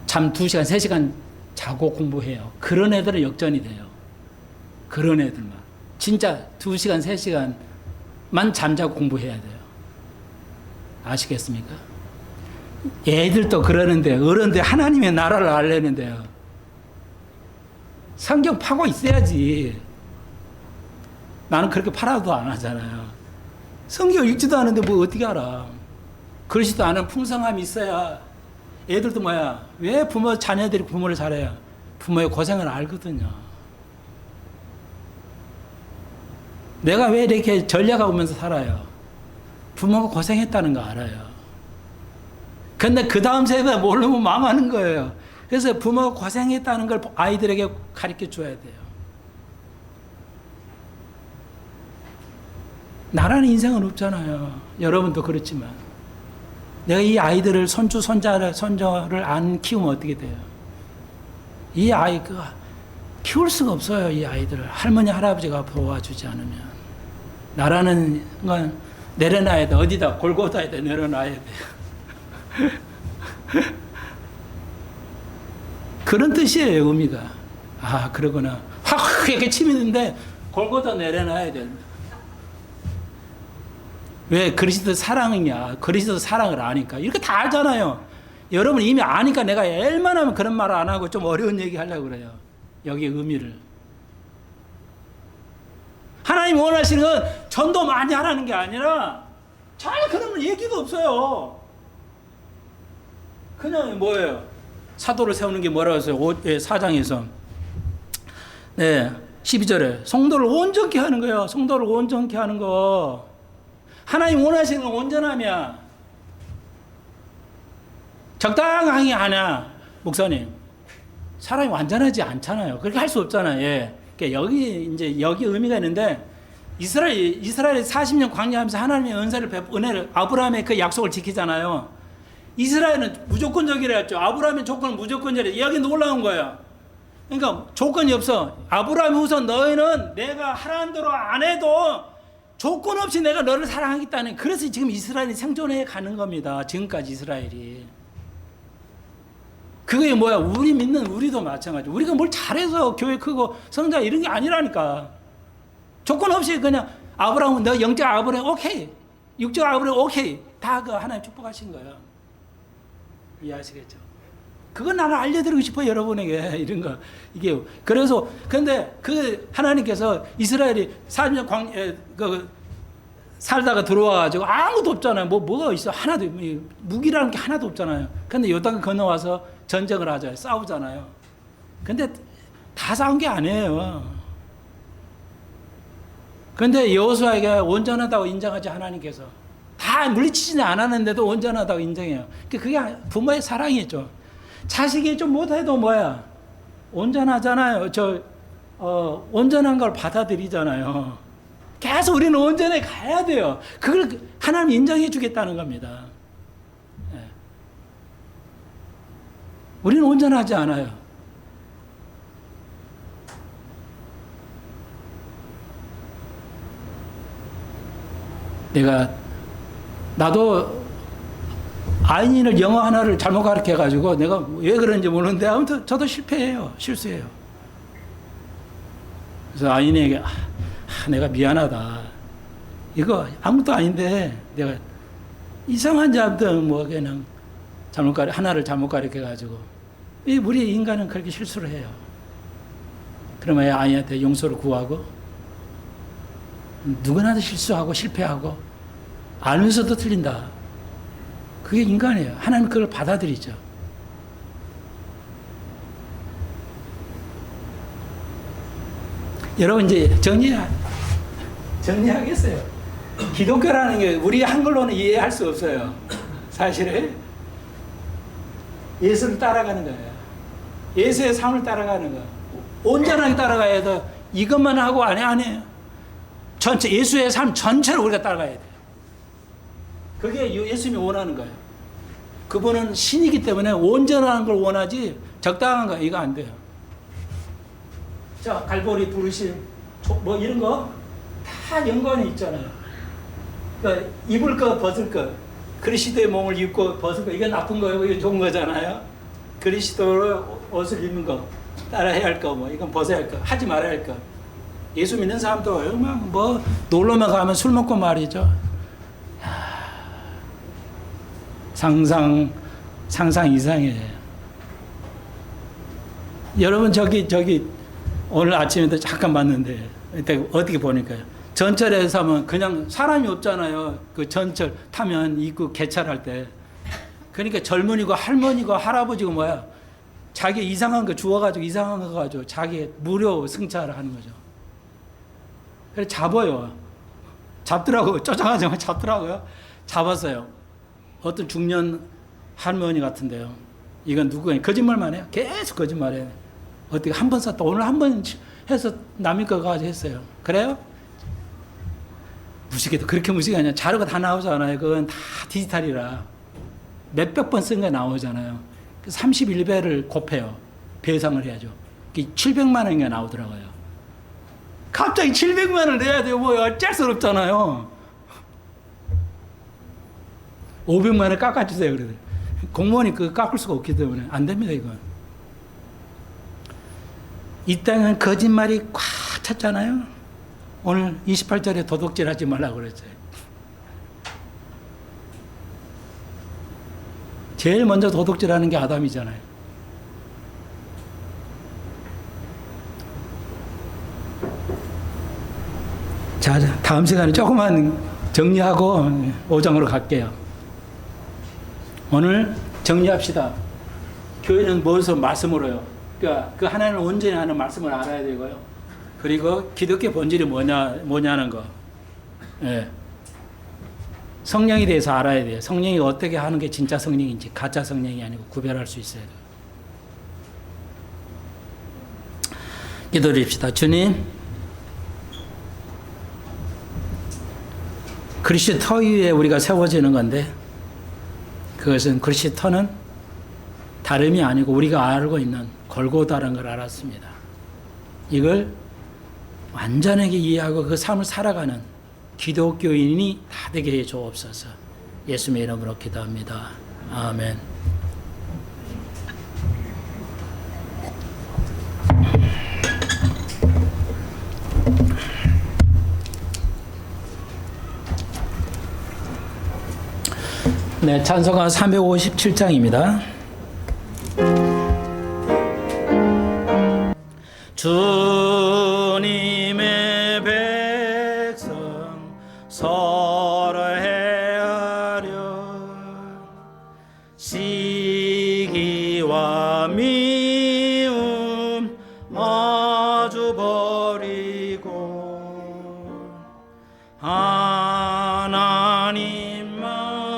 잠 2시간, 3시간 자고 공부해요. 그런 애들은 역전이 돼요. 그런 애들만. 진짜 2시간, 3시간만 잠자고 공부해야 돼요. 아시겠습니까? 애들도 그러는데, 어른들 하나님의 나라를 알려는데요. 성경 파고 있어야지. 나는 그렇게 팔아도 안 하잖아요. 성경 읽지도 않은데 뭐 어떻게 알아. 그러지도 않은 풍성함이 있어야 애들도 뭐야. 왜 자녀들이 부모를 잘해요? 부모의 고생을 알거든요. 내가 왜 이렇게 전략하고 오면서 살아요? 부모가 고생했다는 거 알아요. 근데 그 다음 세대가 모르면 망하는 거예요. 그래서 부모가 고생했다는 걸 아이들에게 가르쳐 줘야 돼요. 나라는 인생은 없잖아요. 여러분도 그렇지만. 내가 이 아이들을 손주를 안 키우면 어떻게 돼요? 이 아이가 키울 수가 없어요. 이 아이들을. 할머니, 할아버지가 도와주지 않으면. 나라는 건 내려놔야 돼. 어디다? 골고다에다 내려놔야 돼요. 그런 뜻이에요, 의미가. 아, 그러구나. 확 이렇게 침이 드는데 골고다 내려놔야 된다. 왜? 그리스도 사랑이냐? 그리스도 사랑을 아니까. 이렇게 다 알잖아요. 여러분 이미 아니까 내가 얼마나 그런 말 안 하고 좀 어려운 얘기 하려고 그래요. 여기 의미를. 하나님 원하시는 건 전도 많이 하라는 게 아니라 잘 그러면 얘기가 없어요. 그냥 뭐예요? 사도를 세우는 게 뭐라고 했어요? 4장에서. 네, 12절에 성도를 온전케 하는 거예요. 성도를 온전케 하는 거. 하나님 원하시는 건 온전함이야. 적당하게 하냐, 목사님. 사람이 완전하지 않잖아요. 그렇게 할 수 없잖아요. 예. 그러니까 여기 의미가 있는데, 이스라엘이 40년 광야하면서 하나님의 은혜를 아브라함의 그 약속을 지키잖아요. 이스라엘은 무조건적이라 했죠. 아브라함의 조건은 무조건적이라. 여기 놀라운 거예요. 그러니까 조건이 없어. 아브라함 우선 너희는 내가 하라는 대로 안 해도 조건 없이 내가 너를 사랑하겠다는, 그래서 지금 이스라엘이 생존해 가는 겁니다. 지금까지 이스라엘이. 그게 뭐야? 우리 믿는 우리도 마찬가지. 우리가 뭘 잘해서 교회 크고 성자 이런 게 아니라니까. 조건 없이 그냥 아브라함은 너 영적 아브라함 오케이, 육적 아브라함 오케이, 다 그 하나님 축복하신 거예요. 이해하시겠죠? 그건 나는 알려드리고 싶어요, 여러분에게. 이런 거. 이게, 그래서, 근데 그 하나님께서 이스라엘이 40년 살다가 들어와가지고 아무도 없잖아요. 뭐가 있어? 하나도, 무기라는 게 하나도 없잖아요. 근데 요단 건너와서 전쟁을 하잖아요. 싸우잖아요. 근데 다 싸운 게 아니에요. 근데 여호수아에게 온전하다고 인정하지, 하나님께서. 다 물리치지는 않았는데도 온전하다고 인정해요. 그게 부모의 사랑이죠. 자식이 좀 못해도 뭐야? 온전하잖아요. 온전한 걸 받아들이잖아요. 계속 우리는 온전해 가야 돼요. 그걸 하나님 인정해 주겠다는 겁니다. 네. 우리는 온전하지 않아요. 나도 아인을 영어 하나를 잘못 가르쳐가지고 내가 왜 그런지 모르는데 아무튼 저도 실수해요. 그래서 아인에게 내가 미안하다. 이거 아무것도 아닌데 내가 이상한 자들 그냥 하나를 잘못 가르쳐가지고 우리 인간은 그렇게 실수를 해요. 그러면 아인한테 용서를 구하고, 누구나 실수하고 실패하고 알면서도 틀린다. 그게 인간이에요. 하나님 그걸 받아들이죠. 여러분 이제 정리하겠어요. 기독교라는 게 우리 한글로는 이해할 수 없어요. 사실은 예수를 따라가는 거예요. 예수의 삶을 따라가는 거. 온전하게 따라가야 돼. 이것만 하고 안 해요. 전체 예수의 삶 전체를 우리가 따라가야 돼요. 그게 예수님이 원하는 거예요. 그분은 신이기 때문에 온전한 걸 원하지 적당한 거 이거 안 돼요. 자, 갈보리 부르심 뭐 이런 거 다 연관이 있잖아요. 그러니까 입을 거 벗을 거, 그리스도의 몸을 입고 벗을 거, 이게 나쁜 거예요. 이게 좋은 거잖아요. 그리스도의 옷을 입는 거 따라해야 할 거, 뭐 이건 벗어야 할 거, 하지 말아야 할 거. 예수 믿는 사람도 뭐 놀러만 가면 술 먹고 말이죠. 상상 이상해. 여러분 저기 오늘 아침에도 잠깐 봤는데 어떻게 보니까요. 전철에서 하면 그냥 사람이 없잖아요. 그 전철 타면 입구 개찰할 때. 그러니까 젊은이고 할머니고 할아버지고 뭐야. 자기 이상한 거 주워가지고 이상한 거 가지고 자기 무료 승차를 하는 거죠. 그래서 잡아요. 잡더라고요. 쫓아가자마자 잡더라고요. 잡았어요. 어떤 중년 할머니 같은데요. 이건 누구예요? 거짓말만 해요. 계속 거짓말해요. 어떻게 한 번 샀다. 오늘 한 번 해서 남의 거 가지고 했어요. 그래요? 무식해도 그렇게 무식이 아니야. 자료가 다 나오잖아요. 그건 다 디지털이라. 몇백 번 쓴 게 나오잖아요. 31배를 곱해요. 배상을 해야죠. 700만 원이 나오더라고요. 갑자기 700만 원을 내야 돼요. 뭐 어쩔 수 없잖아요. 500만 원 깎아주세요. 그래요. 공무원이 그거 깎을 수가 없기 때문에 안 됩니다. 이건. 이 땅은 거짓말이 꽉 찼잖아요. 오늘 28절에 도둑질 하지 말라고 그랬어요. 제일 먼저 도둑질하는 게 아담이잖아요. 자, 다음 시간에 조금만 정리하고 5장으로 갈게요. 오늘 정리합시다. 교회는 무엇을 말씀으로요? 그러니까 그 하나님을 온전히 하는 말씀을 알아야 되고요. 그리고 기독교 본질이 뭐냐는 거. 예. 성령에 대해서 알아야 돼요. 성령이 어떻게 하는 게 진짜 성령인지 가짜 성령이 아니고 구별할 수 있어야 돼요. 기도드립시다. 주님, 그리스도 위에 우리가 세워지는 건데 그것은 그리스도는 다름이 아니고 우리가 알고 있는 골고다라는 걸 알았습니다. 이걸 완전하게 이해하고 그 삶을 살아가는 기독교인이 다 되게 해 주옵소서. 예수님의 이름으로 기도합니다. 아멘. 네, 찬송가 357장입니다. 주님의 백성 서로 헤아려 시기와 미움 아주 버리고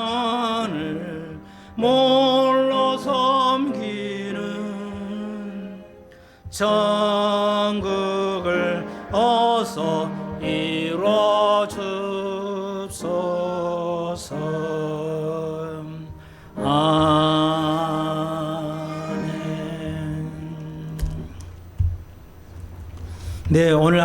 하나님만을 몰로 섬기는 천국을 어서 이루어 주옵소서. 아멘. 네, 오늘